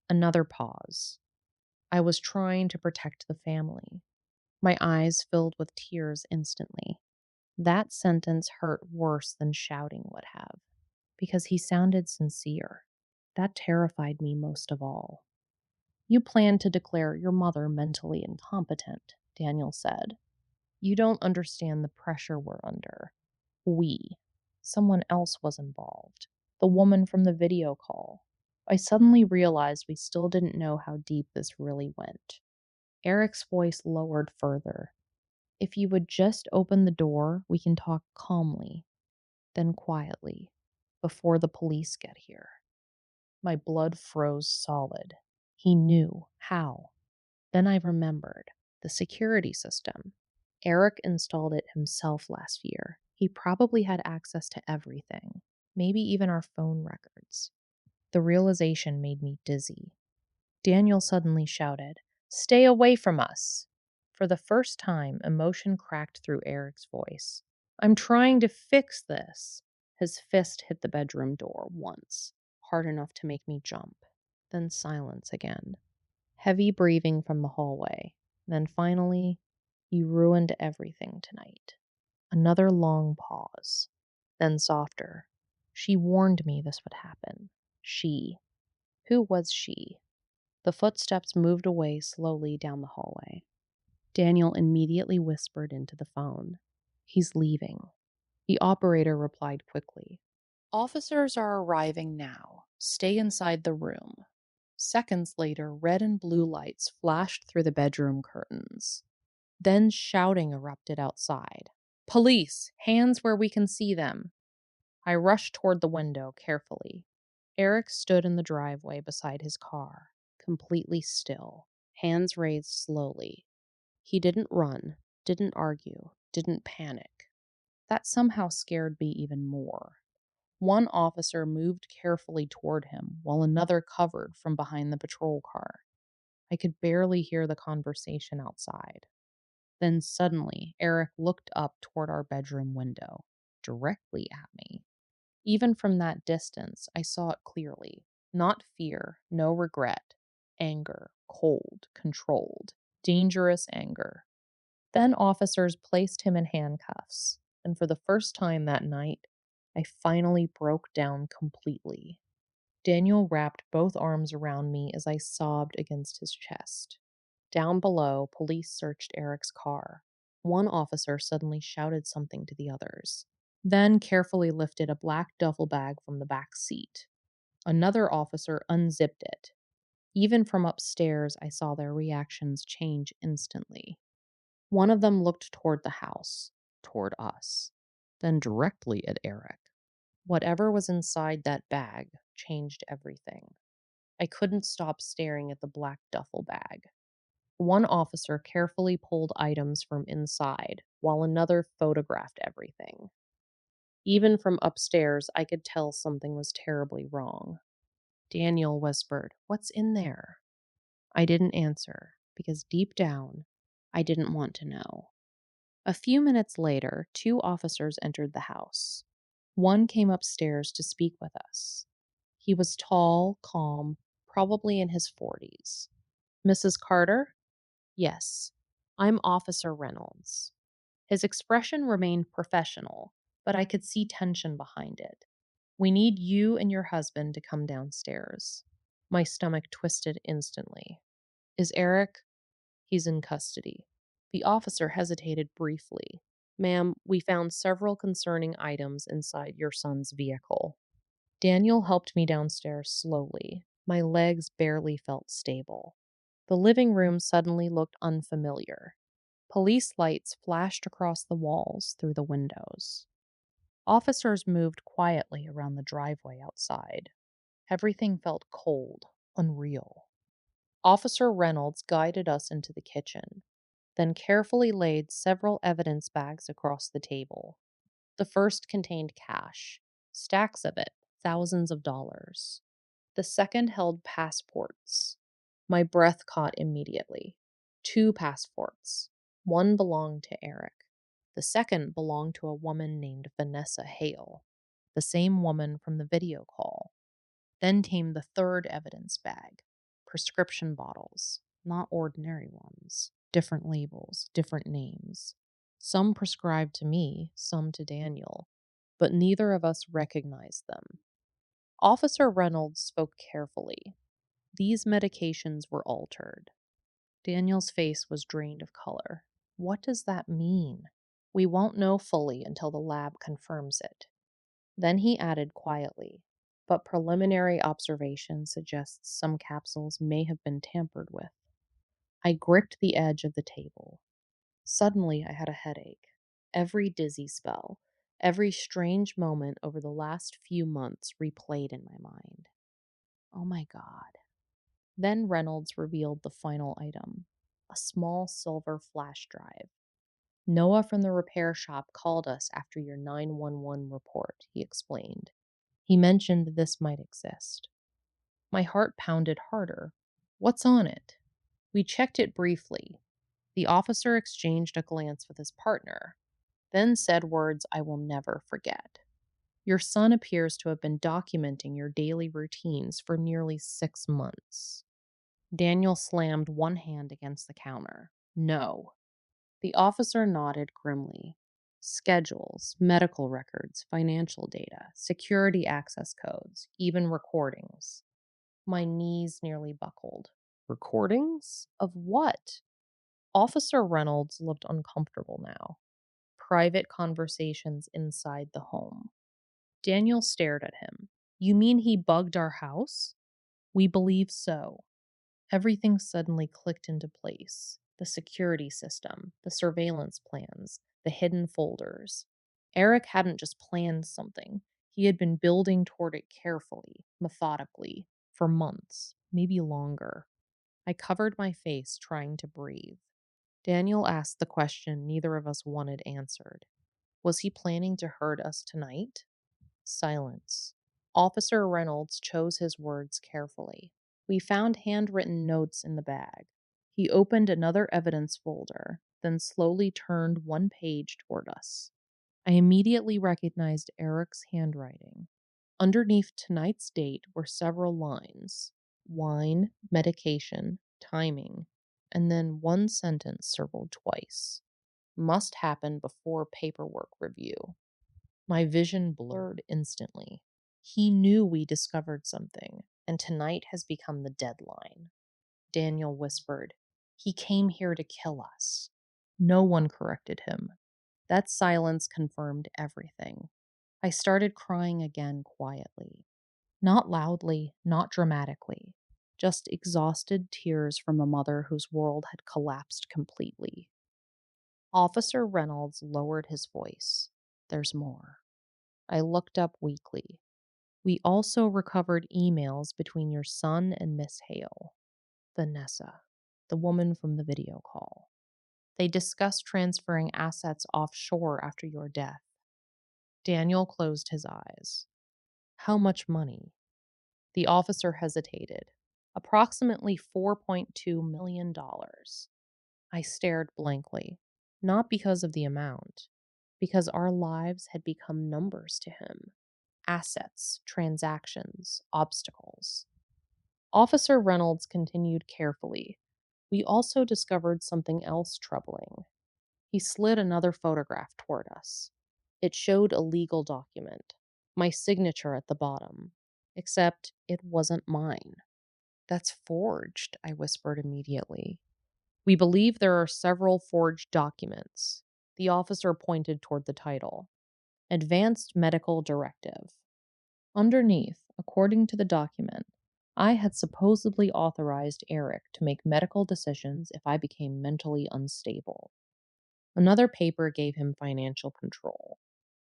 Another pause. I was trying to protect the family. My eyes filled with tears instantly. That sentence hurt worse than shouting would have, because he sounded sincere. That terrified me most of all. "You plan to declare your mother mentally incompetent," Daniel said. "You don't understand the pressure we're under." We. Someone else was involved. The woman from the video call. I suddenly realized we still didn't know how deep this really went. Eric's voice lowered further. "If you would just open the door, we can talk calmly." Then quietly, "Before the police get here." My blood froze solid. He knew. How? Then I remembered. The security system. Eric installed it himself last year. He probably had access to everything, maybe even our phone records. The realization made me dizzy. Daniel suddenly shouted, "Stay away from us!" For the first time, emotion cracked through Eric's voice. "I'm trying to fix this." His fist hit the bedroom door once, hard enough to make me jump. Then silence again. Heavy breathing from the hallway. Then finally, "You ruined everything tonight." Another long pause. Then softer. "She warned me this would happen." She. Who was she? The footsteps moved away slowly down the hallway. Daniel immediately whispered into the phone, "He's leaving." The operator replied quickly, "Officers are arriving now. Stay inside the room." Seconds later, red and blue lights flashed through the bedroom curtains. Then shouting erupted outside. "Police! Hands where we can see them!" I rushed toward the window carefully. Eric stood in the driveway beside his car, completely still, hands raised slowly. He didn't run, didn't argue, didn't panic. That somehow scared me even more. One officer moved carefully toward him, while another covered from behind the patrol car. I could barely hear the conversation outside. Then suddenly, Eric looked up toward our bedroom window, directly at me. Even from that distance, I saw it clearly. Not fear, no regret. Anger, cold, controlled, dangerous anger. Then officers placed him in handcuffs, and for the first time that night, I finally broke down completely. Daniel wrapped both arms around me as I sobbed against his chest. Down below, police searched Eric's car. One officer suddenly shouted something to the others, then carefully lifted a black duffel bag from the back seat. Another officer unzipped it. Even from upstairs, I saw their reactions change instantly. One of them looked toward the house, toward us, then directly at Eric. Whatever was inside that bag changed everything. I couldn't stop staring at the black duffel bag. One officer carefully pulled items from inside, while another photographed everything. Even from upstairs, I could tell something was terribly wrong. Daniel whispered, "What's in there?" I didn't answer, because deep down, I didn't want to know. A few minutes later, 2 officers entered the house. One came upstairs to speak with us. He was tall, calm, probably in his 40s. Mrs. Carter? Yes, I'm Officer Reynolds. His expression remained professional, but I could see tension behind it. We need you and your husband to come downstairs. My stomach twisted instantly. Is Eric? He's in custody. The officer hesitated briefly. Ma'am, we found several concerning items inside your son's vehicle. Daniel helped me downstairs slowly. My legs barely felt stable. The living room suddenly looked unfamiliar. Police lights flashed across the walls through the windows. Officers moved quietly around the driveway outside. Everything felt cold, unreal. Officer Reynolds guided us into the kitchen, then carefully laid several evidence bags across the table. The first contained cash, stacks of it, thousands of dollars. The second held passports. My breath caught immediately. 2 passports. One belonged to Eric. The second belonged to a woman named Vanessa Hale, the same woman from the video call. Then came the third evidence bag. Prescription bottles, not ordinary ones. Different labels, different names. Some prescribed to me, some to Daniel, but neither of us recognized them. Officer Reynolds spoke carefully. These medications were altered. Daniel's face was drained of color. What does that mean? We won't know fully until the lab confirms it. Then he added quietly, but preliminary observation suggests some capsules may have been tampered with. I gripped the edge of the table. Suddenly, I had a headache. Every dizzy spell, every strange moment over the last few months replayed in my mind. Oh my God. Then Reynolds revealed the final item, a small silver flash drive. Noah from the repair shop called us after your 911 report, he explained. He mentioned this might exist. My heart pounded harder. What's on it? We checked it briefly. The officer exchanged a glance with his partner, then said words I will never forget. Your son appears to have been documenting your daily routines for nearly 6 months. Daniel slammed one hand against the counter. No. The officer nodded grimly. Schedules, medical records, financial data, security access codes, even recordings. My knees nearly buckled. Recordings? Of what? Officer Reynolds looked uncomfortable now. Private conversations inside the home. Daniel stared at him. You mean he bugged our house? We believe so. Everything suddenly clicked into place. The security system, the surveillance plans, the hidden folders. Eric hadn't just planned something. He had been building toward it carefully, methodically, for months, maybe longer. I covered my face, trying to breathe. Daniel asked the question neither of us wanted answered. Was he planning to hurt us tonight? Silence. Officer Reynolds chose his words carefully. We found handwritten notes in the bag. He opened another evidence folder, then slowly turned one page toward us. I immediately recognized Eric's handwriting. Underneath tonight's date were several lines: wine, medication, timing, and then one sentence circled twice. Must happen before paperwork review. My vision blurred instantly. He knew we discovered something, and tonight has become the deadline. Daniel whispered, He came here to kill us. No one corrected him. That silence confirmed everything. I started crying again quietly. Not loudly, not dramatically. Just exhausted tears from a mother whose world had collapsed completely. Officer Reynolds lowered his voice. There's more. I looked up weakly. We also recovered emails between your son and Miss Hale, Vanessa, the woman from the video call. They discussed transferring assets offshore after your death. Daniel closed his eyes. How much money? The officer hesitated. Approximately $4.2 million. I stared blankly, not because of the amount, because our lives had become numbers to him. Assets, transactions, obstacles. Officer Reynolds continued carefully. We also discovered something else troubling. He slid another photograph toward us. It showed a legal document, my signature at the bottom, except it wasn't mine. That's forged, I whispered immediately. We believe there are several forged documents. The officer pointed toward the title Advanced Medical Directive. Underneath, according to the document, I had supposedly authorized Eric to make medical decisions if I became mentally unstable. Another paper gave him financial control.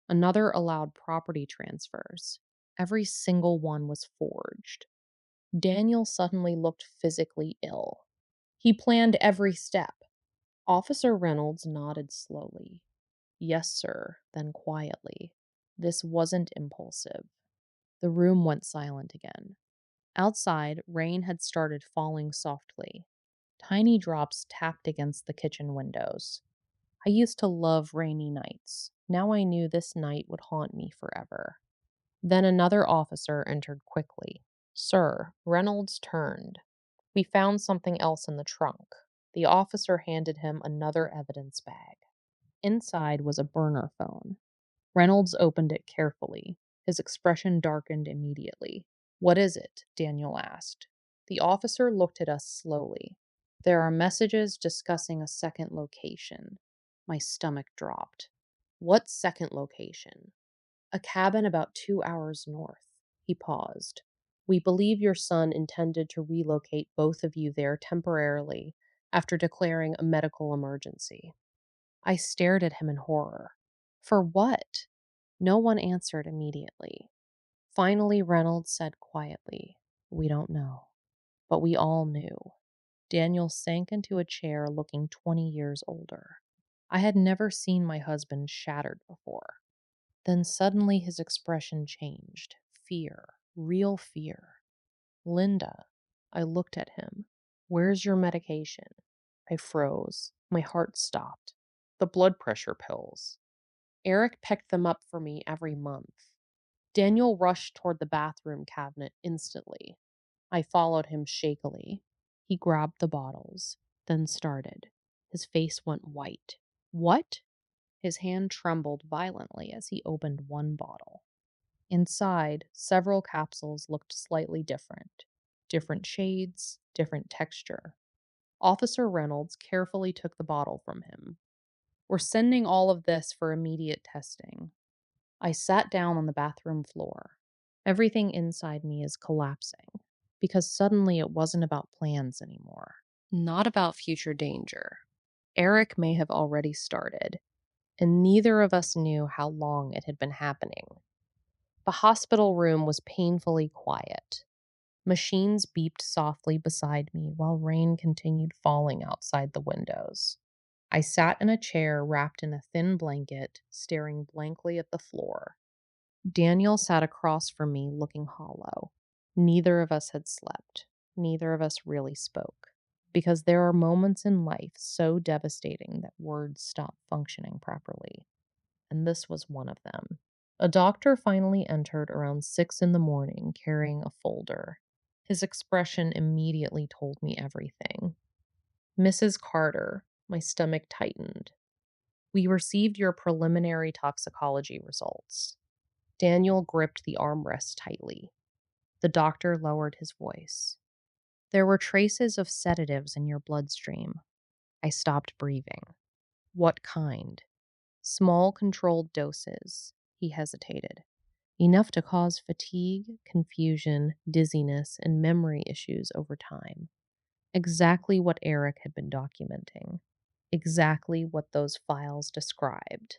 Another allowed property transfers. Every single one was forged. Daniel suddenly looked physically ill. He planned every step. Officer Reynolds nodded slowly. Yes, sir, then quietly. This wasn't impulsive. The room went silent again. Outside, rain had started falling softly. Tiny drops tapped against the kitchen windows. I used to love rainy nights. Now I knew this night would haunt me forever. Then another officer entered quickly. Sir, Reynolds turned. We found something else in the trunk. The officer handed him another evidence bag. Inside was a burner phone. Reynolds opened it carefully. His expression darkened immediately. What is it? Daniel asked. The officer looked at us slowly. There are messages discussing a second location. My stomach dropped. What second location? A cabin about 2 hours north. He paused. We believe your son intended to relocate both of you there temporarily after declaring a medical emergency. I stared at him in horror. For what? No one answered immediately. Finally, Reynolds said quietly, We don't know. But we all knew. Daniel sank into a chair looking 20 years older. I had never seen my husband shattered before. Then suddenly his expression changed. Fear. Real fear. Linda. I looked at him. Where's your medication? I froze. My heart stopped. The blood pressure pills. Eric picked them up for me every month. Daniel rushed toward the bathroom cabinet instantly. I followed him shakily. He grabbed the bottles, then started. His face went white. What? His hand trembled violently as he opened one bottle. Inside, several capsules looked slightly different. Different shades, different texture. Officer Reynolds carefully took the bottle from him. We're sending all of this for immediate testing. I sat down on the bathroom floor. Everything inside me is collapsing because suddenly it wasn't about plans anymore. Not about future danger. Eric may have already started, and neither of us knew how long it had been happening. The hospital room was painfully quiet. Machines beeped softly beside me while rain continued falling outside the windows. I sat in a chair wrapped in a thin blanket, staring blankly at the floor. Daniel sat across from me, looking hollow. Neither of us had slept. Neither of us really spoke. Because there are moments in life so devastating that words stop functioning properly. And this was one of them. A doctor finally entered around 6 in the morning carrying a folder. His expression immediately told me everything. Mrs. Carter, my stomach tightened. We received your preliminary toxicology results. Daniel gripped the armrest tightly. The doctor lowered his voice. There were traces of sedatives in your bloodstream. I stopped breathing. What kind? Small controlled doses. He hesitated. Enough to cause fatigue, confusion, dizziness, and memory issues over time. Exactly what Eric had been documenting. Exactly what those files described.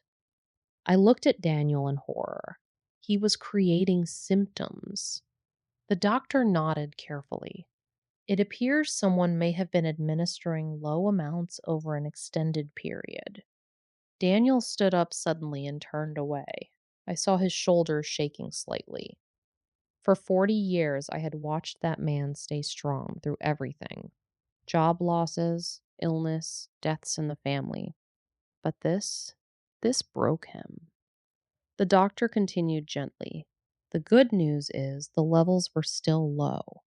I looked at Daniel in horror. He was creating symptoms. The doctor nodded carefully. It appears someone may have been administering low amounts over an extended period. Daniel stood up suddenly and turned away. I saw his shoulders shaking slightly. For 40 years, I had watched that man stay strong through everything. Job losses, illness, deaths in the family. But this broke him. The doctor continued gently. The good news is the levels were still low.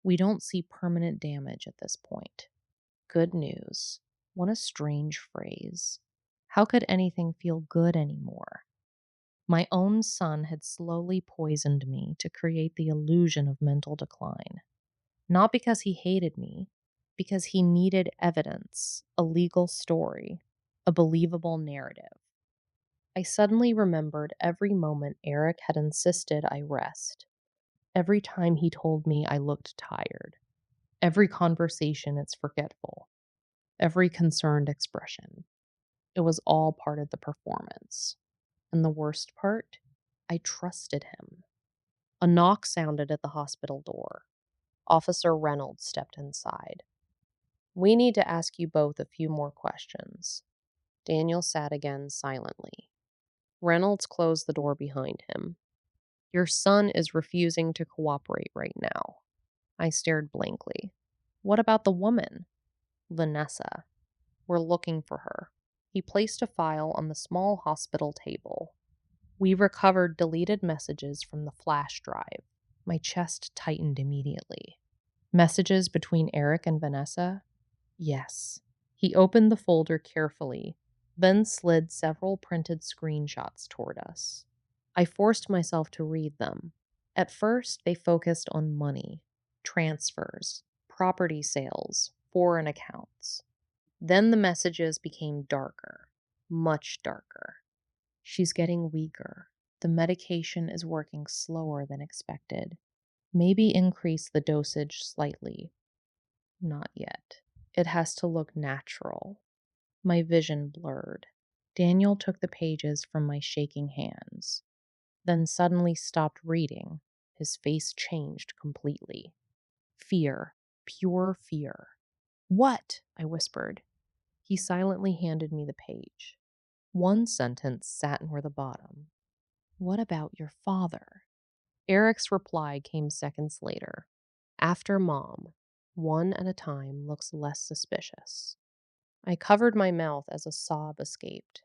We don't see permanent damage at this point. Good news. What a strange phrase. How could anything feel good anymore? My own son had slowly poisoned me to create the illusion of mental decline. Not because he hated me, because he needed evidence, a legal story, a believable narrative. I suddenly remembered every moment Eric had insisted I rest, every time he told me I looked tired, every conversation it's forgetful, every concerned expression. It was all part of the performance. And the worst part? I trusted him. A knock sounded at the hospital door. Officer Reynolds stepped inside. "We need to ask you both a few more questions." Daniel sat again silently. Reynolds closed the door behind him. "Your son is refusing to cooperate right now." I stared blankly. "What about the woman?" "Vanessa. We're looking for her." He placed a file on the small hospital table. "We recovered deleted messages from the flash drive." My chest tightened immediately. "Messages between Eric and Vanessa?" "Yes." He opened the folder carefully, then slid several printed screenshots toward us. I forced myself to read them. At first, they focused on money, transfers, property sales, foreign accounts. Then the messages became darker, much darker. "She's getting weaker. The medication is working slower than expected. Maybe increase the dosage slightly." "Not yet. It has to look natural." My vision blurred. Daniel took the pages from my shaking hands, then suddenly stopped reading. His face changed completely. Fear, pure fear. "What?" I whispered. He silently handed me the page. One sentence sat near the bottom. "What about your father?" Eric's reply came seconds later. "After Mom, one at a time looks less suspicious." I covered my mouth as a sob escaped.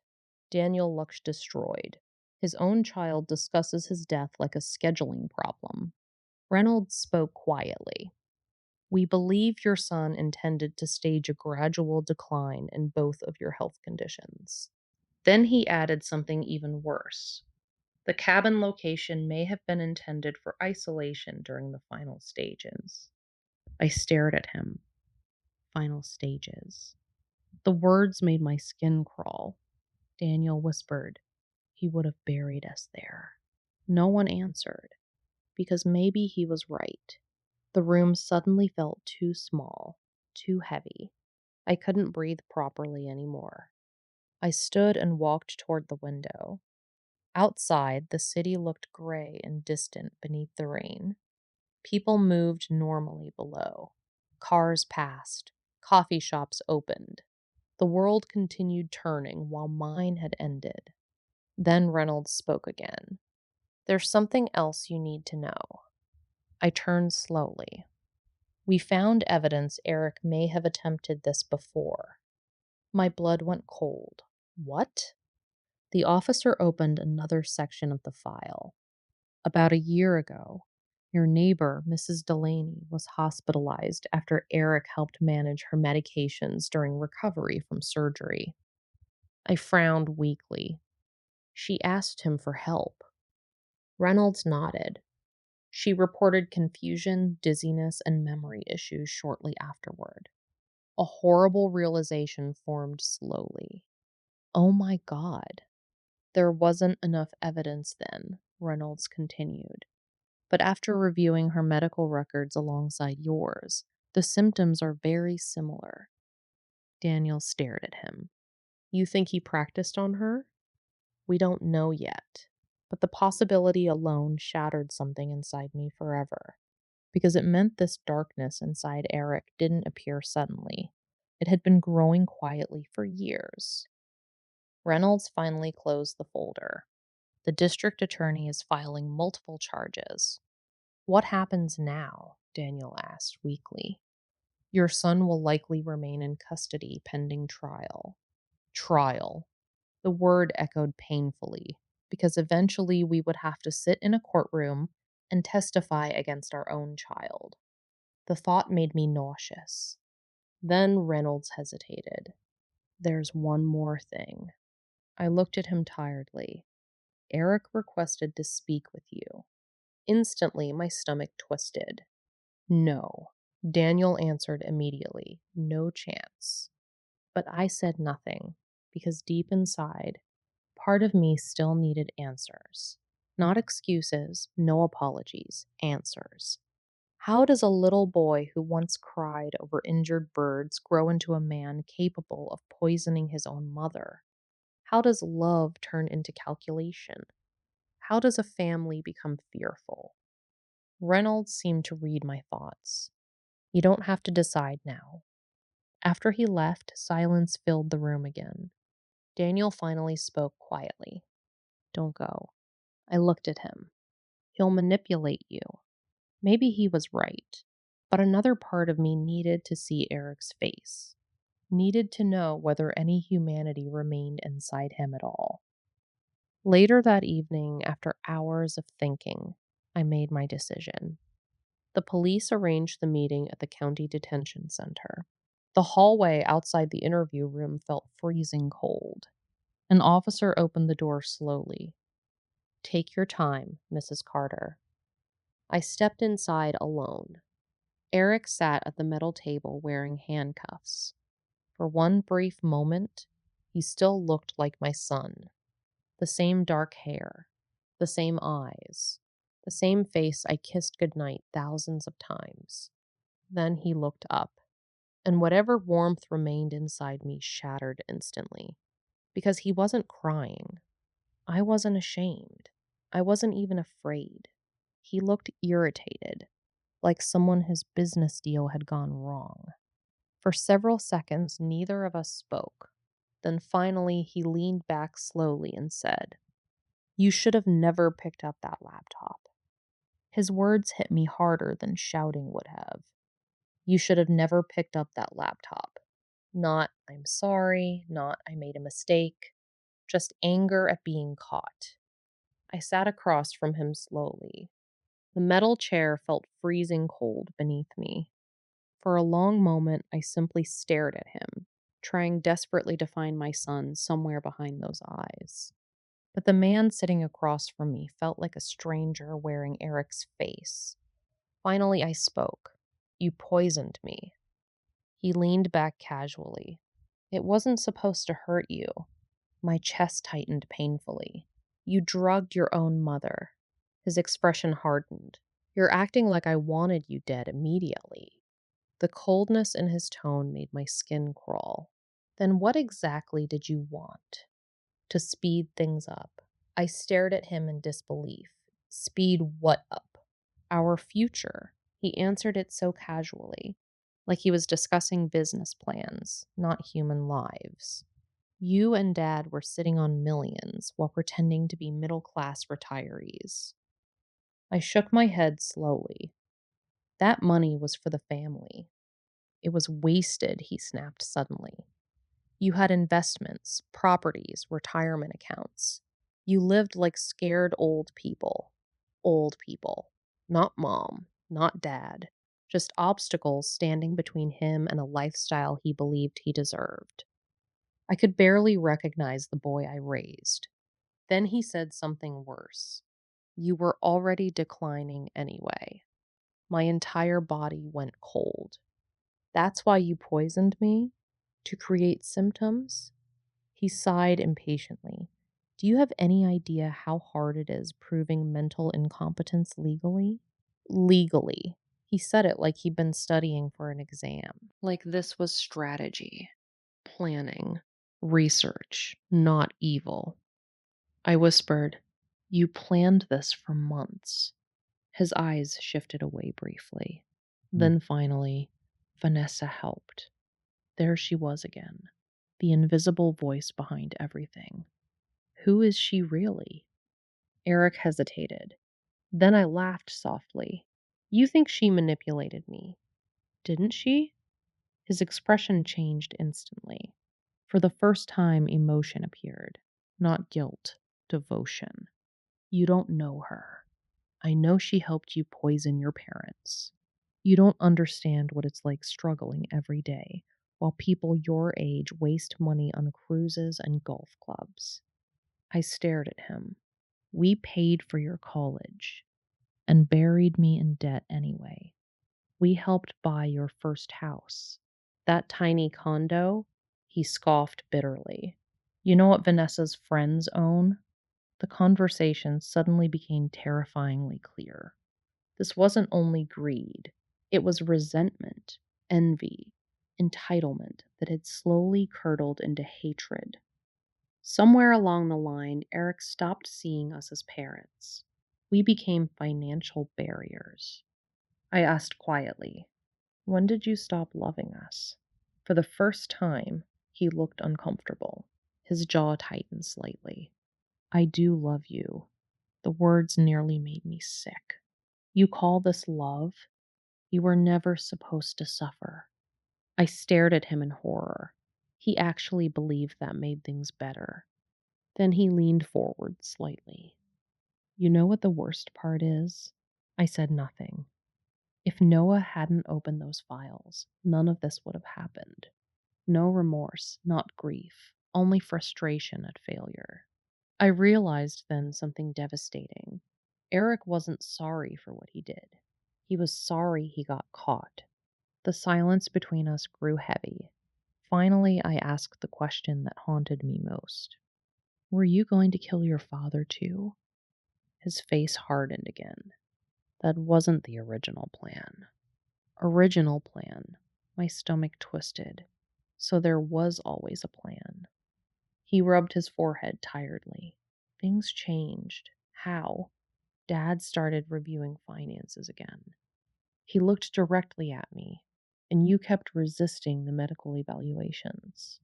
Daniel looked destroyed. His own child discusses his death like a scheduling problem. Reynolds spoke quietly. "We believe your son intended to stage a gradual decline in both of your health conditions." Then he added something even worse. "The cabin location may have been intended for isolation during the final stages." I stared at him. Final stages. The words made my skin crawl. Daniel whispered, "He would have buried us there." No one answered, because maybe he was right. The room suddenly felt too small, too heavy. I couldn't breathe properly anymore. I stood and walked toward the window. Outside, the city looked gray and distant beneath the rain. People moved normally below. Cars passed. Coffee shops opened. The world continued turning while mine had ended. Then Reynolds spoke again. "There's something else you need to know." I turned slowly. "We found evidence Eric may have attempted this before." My blood went cold. "What?" The officer opened another section of the file. "About a year ago, your neighbor, Mrs. Delaney, was hospitalized after Eric helped manage her medications during recovery from surgery." I frowned weakly. "She asked him for help." Reynolds nodded. "She reported confusion, dizziness, and memory issues shortly afterward." A horrible realization formed slowly. Oh my God. "There wasn't enough evidence then," Reynolds continued. "But after reviewing her medical records alongside yours, the symptoms are very similar." Daniel stared at him. "You think he practiced on her?" "We don't know yet." But the possibility alone shattered something inside me forever, because it meant this darkness inside Eric didn't appear suddenly. It had been growing quietly for years. Reynolds finally closed the folder. "The district attorney is filing multiple charges." "What happens now?" Daniel asked weakly. "Your son will likely remain in custody pending trial." Trial. The word echoed painfully, because eventually we would have to sit in a courtroom and testify against our own child. The thought made me nauseous. Then Reynolds hesitated. "There's one more thing." I looked at him tiredly. "Eric requested to speak with you." Instantly, my stomach twisted. "No." Daniel answered immediately. "No chance." But I said nothing, because deep inside, part of me still needed answers. Not excuses, no apologies, answers. How does a little boy who once cried over injured birds grow into a man capable of poisoning his own mother? How does love turn into calculation? How does a family become fearful? Reynolds seemed to read my thoughts. "You don't have to decide now." After he left, silence filled the room again. Daniel finally spoke quietly. "Don't go." I looked at him. "He'll manipulate you." Maybe he was right, but another part of me needed to see Eric's face, needed to know whether any humanity remained inside him at all. Later that evening, after hours of thinking, I made my decision. The police arranged the meeting at the county detention center. The hallway outside the interview room felt freezing cold. An officer opened the door slowly. "Take your time, Mrs. Carter." I stepped inside alone. Eric sat at the metal table wearing handcuffs. For one brief moment, he still looked like my son. The same dark hair, the same eyes, the same face I kissed goodnight thousands of times. Then he looked up, and whatever warmth remained inside me shattered instantly. Because he wasn't crying. I wasn't ashamed. I wasn't even afraid. He looked irritated, like someone whose business deal had gone wrong. For several seconds, neither of us spoke. Then finally, he leaned back slowly and said, "You should have never picked up that laptop." His words hit me harder than shouting would have. "You should have never picked up that laptop." Not, "I'm sorry," not, "I made a mistake," just anger at being caught. I sat across from him slowly. The metal chair felt freezing cold beneath me. For a long moment, I simply stared at him, trying desperately to find my son somewhere behind those eyes. But the man sitting across from me felt like a stranger wearing Eric's face. Finally, I spoke. "You poisoned me." He leaned back casually. "It wasn't supposed to hurt you." My chest tightened painfully. "You drugged your own mother." His expression hardened. "You're acting like I wanted you dead immediately." The coldness in his tone made my skin crawl. "Then what exactly did you want?" "To speed things up." I stared at him in disbelief. "Speed what up?" "Our future." He answered it so casually, like he was discussing business plans, not human lives. "You and Dad were sitting on millions while pretending to be middle-class retirees." I shook my head slowly. "That money was for the family." "It was wasted," he snapped suddenly. "You had investments, properties, retirement accounts. You lived like scared old people." Old people. Not mom, not dad. Just obstacles standing between him and a lifestyle he believed he deserved. I could barely recognize the boy I raised. Then he said something worse. "You were already declining anyway." My entire body went cold. "That's why you poisoned me? To create symptoms?" He sighed impatiently. "Do you have any idea how hard it is proving mental incompetence legally?" Legally. He said it like he'd been studying for an exam. Like this was strategy, planning, research, not evil. I whispered, "You planned this for months." His eyes shifted away briefly. Then finally, Vanessa helped. There she was again, the invisible voice behind everything. Who is she really? Eric hesitated. Then I laughed softly. "You think she manipulated me, didn't she?" His expression changed instantly. For the first time, emotion appeared. Not guilt, devotion. "You don't know her. I know she helped you poison your parents." You don't understand what it's like struggling every day while people your age waste money on cruises and golf clubs. I stared at him. We paid for your college and buried me in debt anyway. We helped buy your first house. That tiny condo? He scoffed bitterly. You know what Vanessa's friends own? The conversation suddenly became terrifyingly clear. This wasn't only greed, it was resentment, envy, entitlement that had slowly curdled into hatred. Somewhere along the line, Eric stopped seeing us as parents. We became financial barriers. I asked quietly, when did you stop loving us? For the first time, he looked uncomfortable. His jaw tightened slightly. I do love you. The words nearly made me sick. You call this love? You were never supposed to suffer. I stared at him in horror. He actually believed that made things better. Then he leaned forward slightly. You know what the worst part is? I said nothing. If Noah hadn't opened those files, none of this would have happened. No remorse, not grief, only frustration at failure. I realized then something devastating. Eric wasn't sorry for what he did. He was sorry he got caught. The silence between us grew heavy. Finally, I asked the question that haunted me most. Were you going to kill your father too? His face hardened again. That wasn't the original plan. Original plan. My stomach twisted. So there was always a plan. He rubbed his forehead tiredly. Things changed. How? Dad started reviewing finances again. He looked directly at me, and you kept resisting the medical evaluations.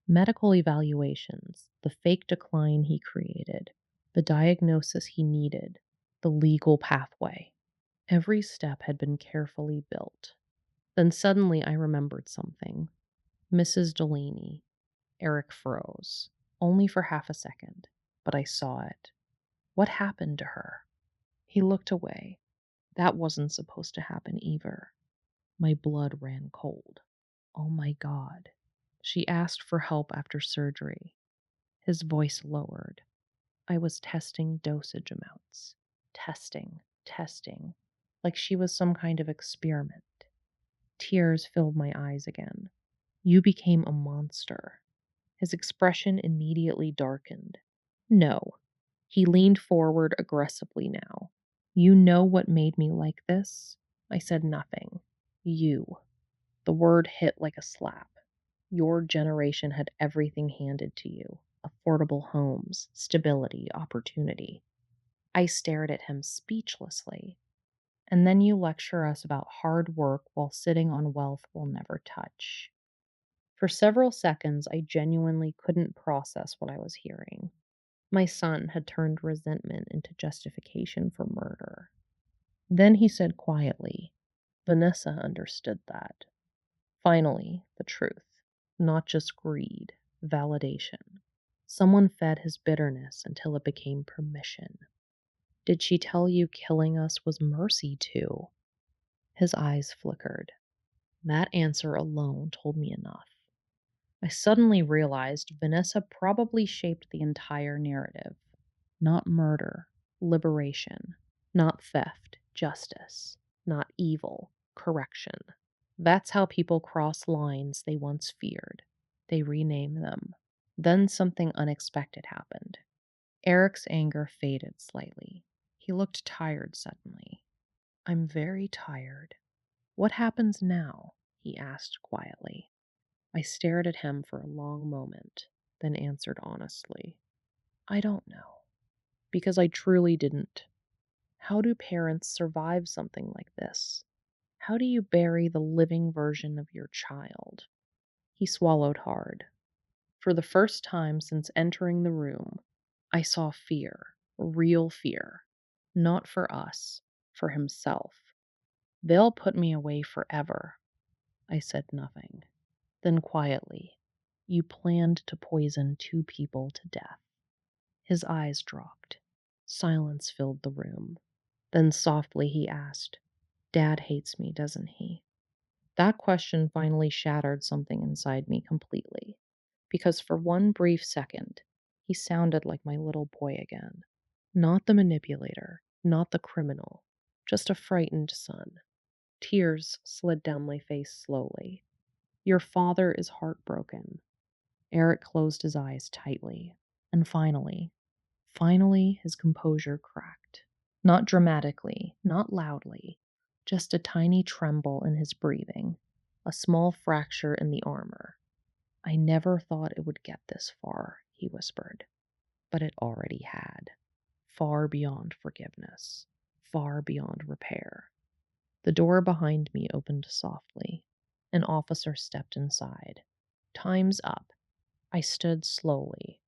Medical evaluations, the fake decline he created, the diagnosis he needed, the legal pathway. Every step had been carefully built. Then suddenly I remembered something. Mrs. Delaney. Eric froze, only for half a second, but I saw it. What happened to her? He looked away. That wasn't supposed to happen either. My blood ran cold. Oh my God. She asked for help after surgery. His voice lowered. I was testing dosage amounts. Testing, like she was some kind of experiment. Tears filled my eyes again. You became a monster. His expression immediately darkened. No. He leaned forward aggressively now. You know what made me like this? I said nothing. You. The word hit like a slap. Your generation had everything handed to you. Affordable homes, stability, opportunity. I stared at him speechlessly. And then you lecture us about hard work while sitting on wealth we'll never touch. For several seconds, I genuinely couldn't process what I was hearing. My son had turned resentment into justification for murder. Then he said quietly, Vanessa understood that. Finally, the truth. Not just greed, validation. Someone fed his bitterness until it became permission. Did she tell you killing us was mercy too? His eyes flickered. That answer alone told me enough. I suddenly realized Vanessa probably shaped the entire narrative. Not murder, liberation. Not theft, justice. Not evil, correction. That's how people cross lines they once feared. They rename them. Then something unexpected happened. Eric's anger faded slightly. He looked tired suddenly. I'm very tired. What happens now? He asked quietly. I stared at him for a long moment, then answered honestly. I don't know. Because I truly didn't. How do parents survive something like this? How do you bury the living version of your child? He swallowed hard. For the first time since entering the room, I saw fear, real fear. Not for us, for himself. They'll put me away forever. I said nothing. Then quietly, you planned to poison 2 people to death. His eyes dropped. Silence filled the room. Then softly he asked, Dad hates me, doesn't he? That question finally shattered something inside me completely. Because for one brief second, he sounded like my little boy again. Not the manipulator, not the criminal, just a frightened son. Tears slid down my face slowly. Your father is heartbroken. Eric closed his eyes tightly. And finally, his composure cracked. Not dramatically, not loudly, just a tiny tremble in his breathing, a small fracture in the armor. I never thought it would get this far, he whispered, but it already had. Far beyond forgiveness, far beyond repair. The door behind me opened softly. An officer stepped inside. Time's up. I stood slowly.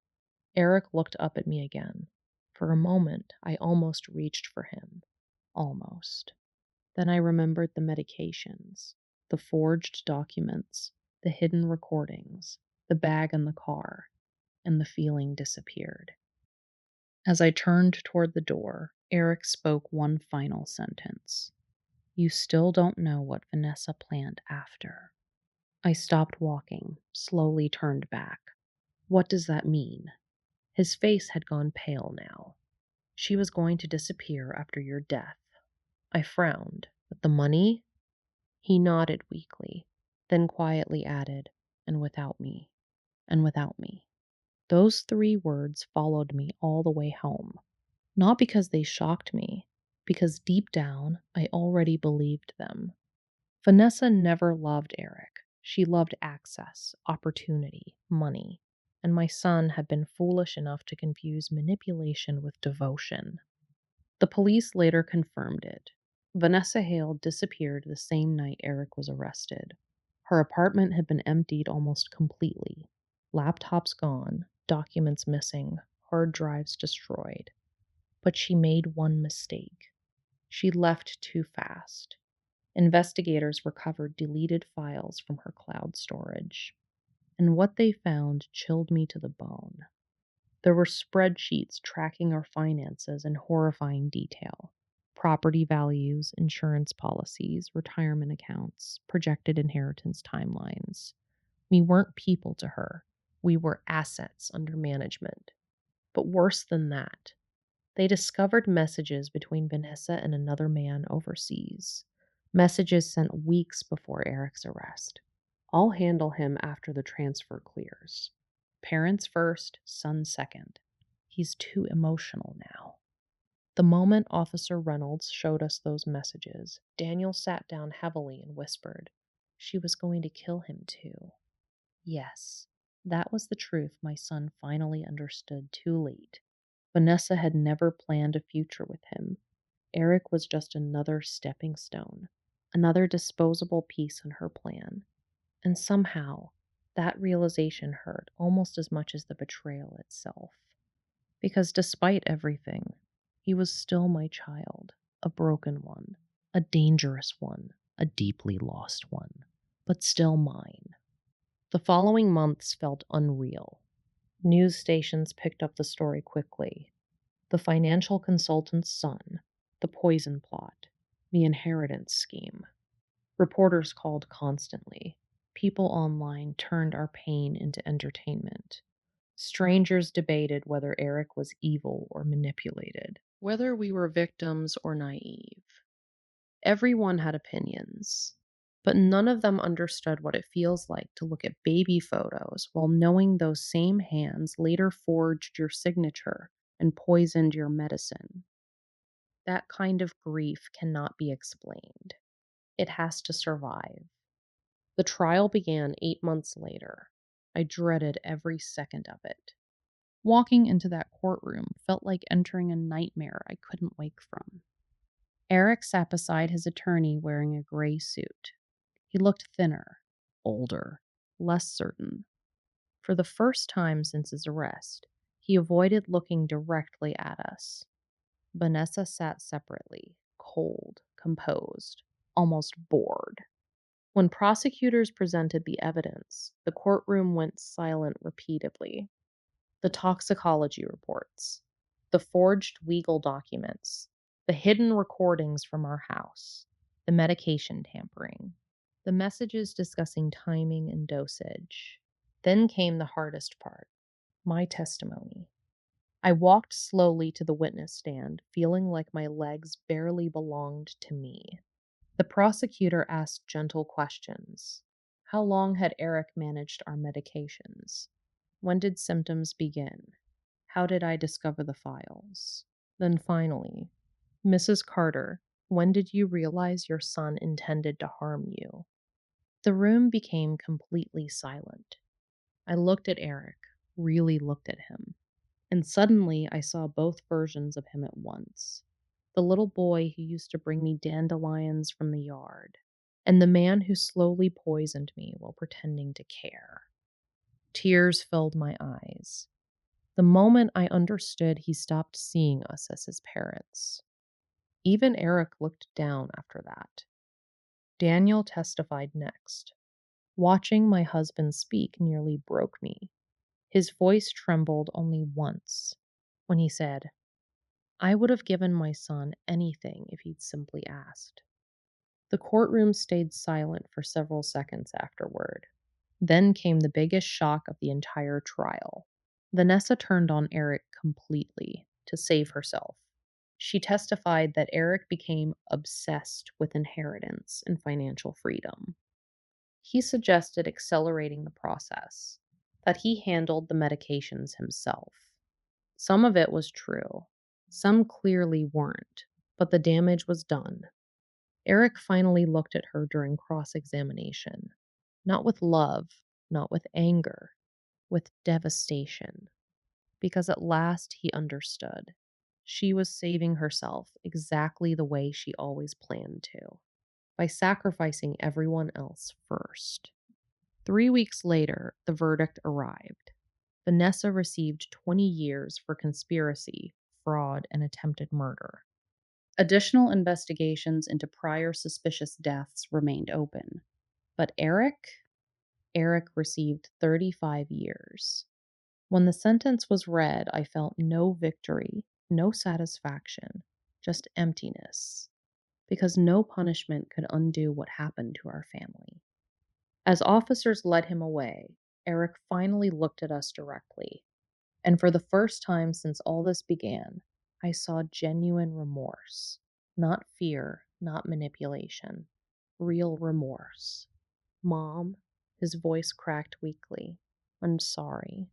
Eric looked up at me again. For a moment, I almost reached for him. Almost. Then I remembered the medications, the forged documents, the hidden recordings, the bag in the car, and the feeling disappeared. As I turned toward the door, Eric spoke one final sentence. You still don't know what Vanessa planned after. I stopped walking, slowly turned back. What does that mean? His face had gone pale now. She was going to disappear after your death. I frowned. But the money? He nodded weakly, then quietly added, and without me, and without me. Those 3 words followed me all the way home. Not because they shocked me, because deep down I already believed them. Vanessa never loved Eric. She loved access, opportunity, money, and my son had been foolish enough to confuse manipulation with devotion. The police later confirmed it. Vanessa Hale disappeared the same night Eric was arrested. Her apartment had been emptied almost completely. Laptops gone, documents missing, hard drives destroyed. But she made one mistake. She left too fast. Investigators recovered deleted files from her cloud storage. And what they found chilled me to the bone. There were spreadsheets tracking our finances in horrifying detail. Property values, insurance policies, retirement accounts, projected inheritance timelines. We weren't people to her. We were assets under management. But worse than that, they discovered messages between Vanessa and another man overseas. Messages sent weeks before Eric's arrest. I'll handle him after the transfer clears. Parents first, son second. He's too emotional now. The moment Officer Reynolds showed us those messages, Daniel sat down heavily and whispered, she was going to kill him too. Yes, that was the truth my son finally understood too late. Vanessa had never planned a future with him. Eric was just another stepping stone, another disposable piece in her plan. And somehow, that realization hurt almost as much as the betrayal itself. Because despite everything, he was still my child, a broken one, a dangerous one, a deeply lost one, but still mine. The following months felt unreal. News stations picked up the story quickly. The financial consultant's son, the poison plot, the inheritance scheme. Reporters called constantly. People online turned our pain into entertainment. Strangers debated whether Eric was evil or manipulated, whether we were victims or naive. Everyone had opinions, but none of them understood what it feels like to look at baby photos while knowing those same hands later forged your signature and poisoned your medicine. That kind of grief cannot be explained. It has to survive. The trial began 8 months later. I dreaded every second of it. Walking into that courtroom felt like entering a nightmare I couldn't wake from. Eric sat beside his attorney wearing a gray suit. He looked thinner, older, less certain. For the first time since his arrest, he avoided looking directly at us. Vanessa sat separately, cold, composed, almost bored. When prosecutors presented the evidence, the courtroom went silent repeatedly. The toxicology reports, the forged legal documents, the hidden recordings from our house. the medication tampering, the messages discussing timing and dosage. Then came the hardest part, my testimony. I walked slowly to the witness stand, feeling like my legs barely belonged to me. The prosecutor asked gentle questions. How long had Eric managed our medications? When did symptoms begin? How did I discover the files? Then finally, Mrs. Carter, when did you realize your son intended to harm you? The room became completely silent. I looked at Eric, really looked at him, and suddenly I saw both versions of him at once. The little boy who used to bring me dandelions from the yard, and the man who slowly poisoned me while pretending to care. Tears filled my eyes. The moment I understood, he stopped seeing us as his parents. Even Eric looked down after that. Daniel testified next. Watching my husband speak nearly broke me. His voice trembled only once when he said, I would have given my son anything if he'd simply asked. The courtroom stayed silent for several seconds afterward. Then came the biggest shock of the entire trial. Vanessa turned on Eric completely to save herself. She testified that Eric became obsessed with inheritance and financial freedom. He suggested accelerating the process, that he handled the medications himself. Some of it was true, some clearly weren't, but the damage was done. Eric finally looked at her during cross-examination, not with love, not with anger, with devastation, because at last he understood. She was saving herself exactly the way she always planned to, by sacrificing everyone else first. 3 weeks later, the verdict arrived. Vanessa received 20 years for conspiracy, fraud, and attempted murder. Additional investigations into prior suspicious deaths remained open. But Eric received 35 years. When the sentence was read, I felt no victory, no satisfaction, just emptiness, because no punishment could undo what happened to our family. As officers led him away, Eric finally looked at us directly, and for the first time since all this began, I saw genuine remorse. Not fear, not manipulation. Real remorse. Mom, his voice cracked weakly. I'm sorry.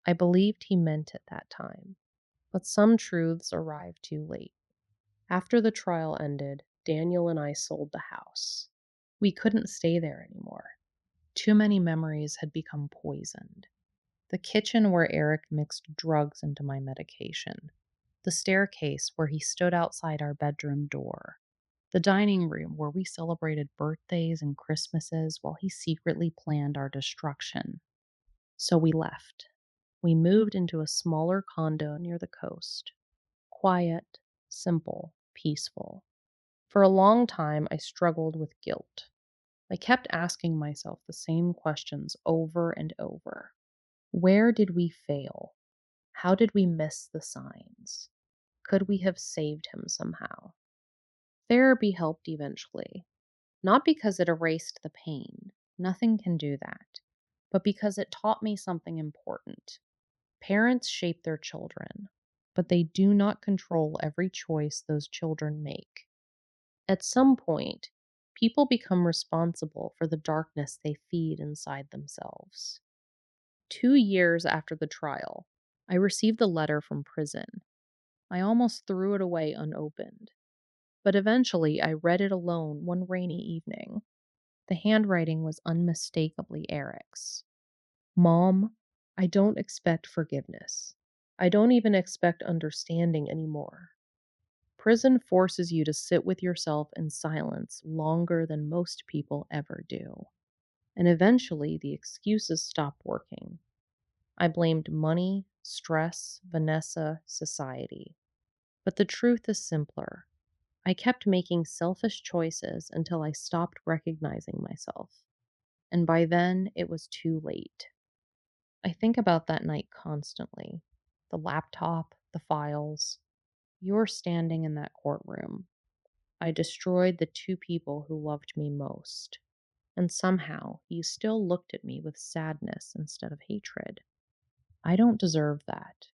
I believed he meant it that time, but some truths arrived too late. After the trial ended, Daniel and I sold the house. We couldn't stay there anymore. Too many memories had become poisoned. The kitchen where Eric mixed drugs into my medication. The staircase where he stood outside our bedroom door. The dining room where we celebrated birthdays and Christmases while he secretly planned our destruction. So we left. We moved into a smaller condo near the coast. Quiet, simple, peaceful. For a long time, I struggled with guilt. I kept asking myself the same questions over and over. Where did we fail? How did we miss the signs? Could we have saved him somehow? Therapy helped eventually, not because it erased the pain, nothing can do that, but because it taught me something important. Parents shape their children, but they do not control every choice those children make. At some point, people become responsible for the darkness they feed inside themselves. 2 years after the trial, I received a letter from prison. I almost threw it away unopened, but eventually I read it alone one rainy evening. The handwriting was unmistakably Eric's. Mom, I don't expect forgiveness. I don't even expect understanding anymore. Prison forces you to sit with yourself in silence longer than most people ever do. And eventually, the excuses stop working. I blamed money, stress, Vanessa, society. But the truth is simpler. I kept making selfish choices until I stopped recognizing myself. And by then, it was too late. I think about that night constantly. The laptop, the files. You're standing in that courtroom. I destroyed the two people who loved me most. And somehow you still looked at me with sadness instead of hatred. I don't deserve that.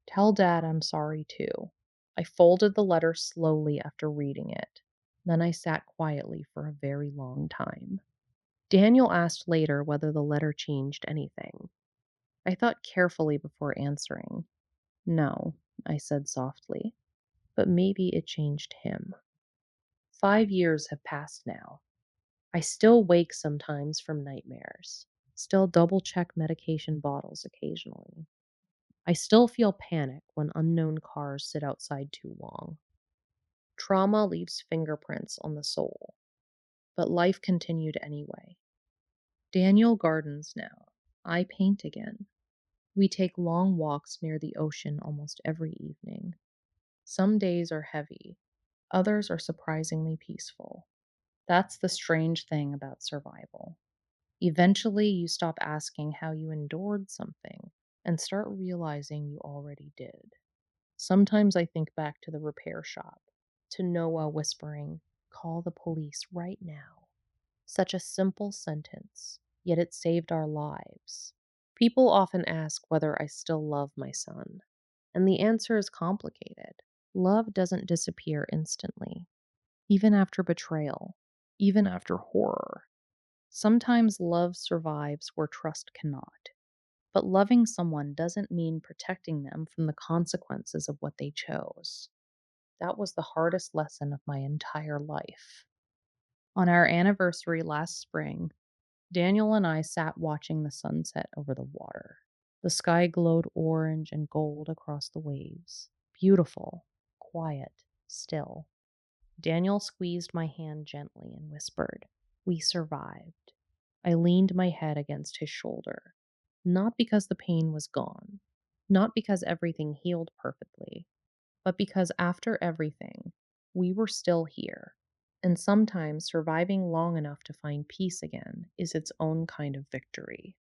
Tell Dad I'm sorry too. I folded the letter slowly after reading it. Then I sat quietly for a very long time. Daniel asked later whether the letter changed anything. I thought carefully before answering. No, I said softly, but maybe it changed him. 5 years have passed now. I still wake sometimes from nightmares, still double check medication bottles occasionally. I still feel panic when unknown cars sit outside too long. Trauma leaves fingerprints on the soul, but life continued anyway. Daniel gardens now. I paint again. We take long walks near the ocean almost every evening. Some days are heavy, others are surprisingly peaceful. That's the strange thing about survival. Eventually, you stop asking how you endured something and start realizing you already did. Sometimes I think back to the repair shop, to Noah whispering, "Call the police right now." Such a simple sentence, yet it saved our lives. People often ask whether I still love my son, and the answer is complicated. Love doesn't disappear instantly, even after betrayal, even after horror. Sometimes love survives where trust cannot. But loving someone doesn't mean protecting them from the consequences of what they chose. That was the hardest lesson of my entire life. On our anniversary last spring, Daniel and I sat watching the sunset over the water. The sky glowed orange and gold across the waves. Beautiful, quiet, still. Daniel squeezed my hand gently and whispered, "We survived." I leaned my head against his shoulder, not because the pain was gone, not because everything healed perfectly, but because after everything, we were still here. And sometimes surviving long enough to find peace again is its own kind of victory.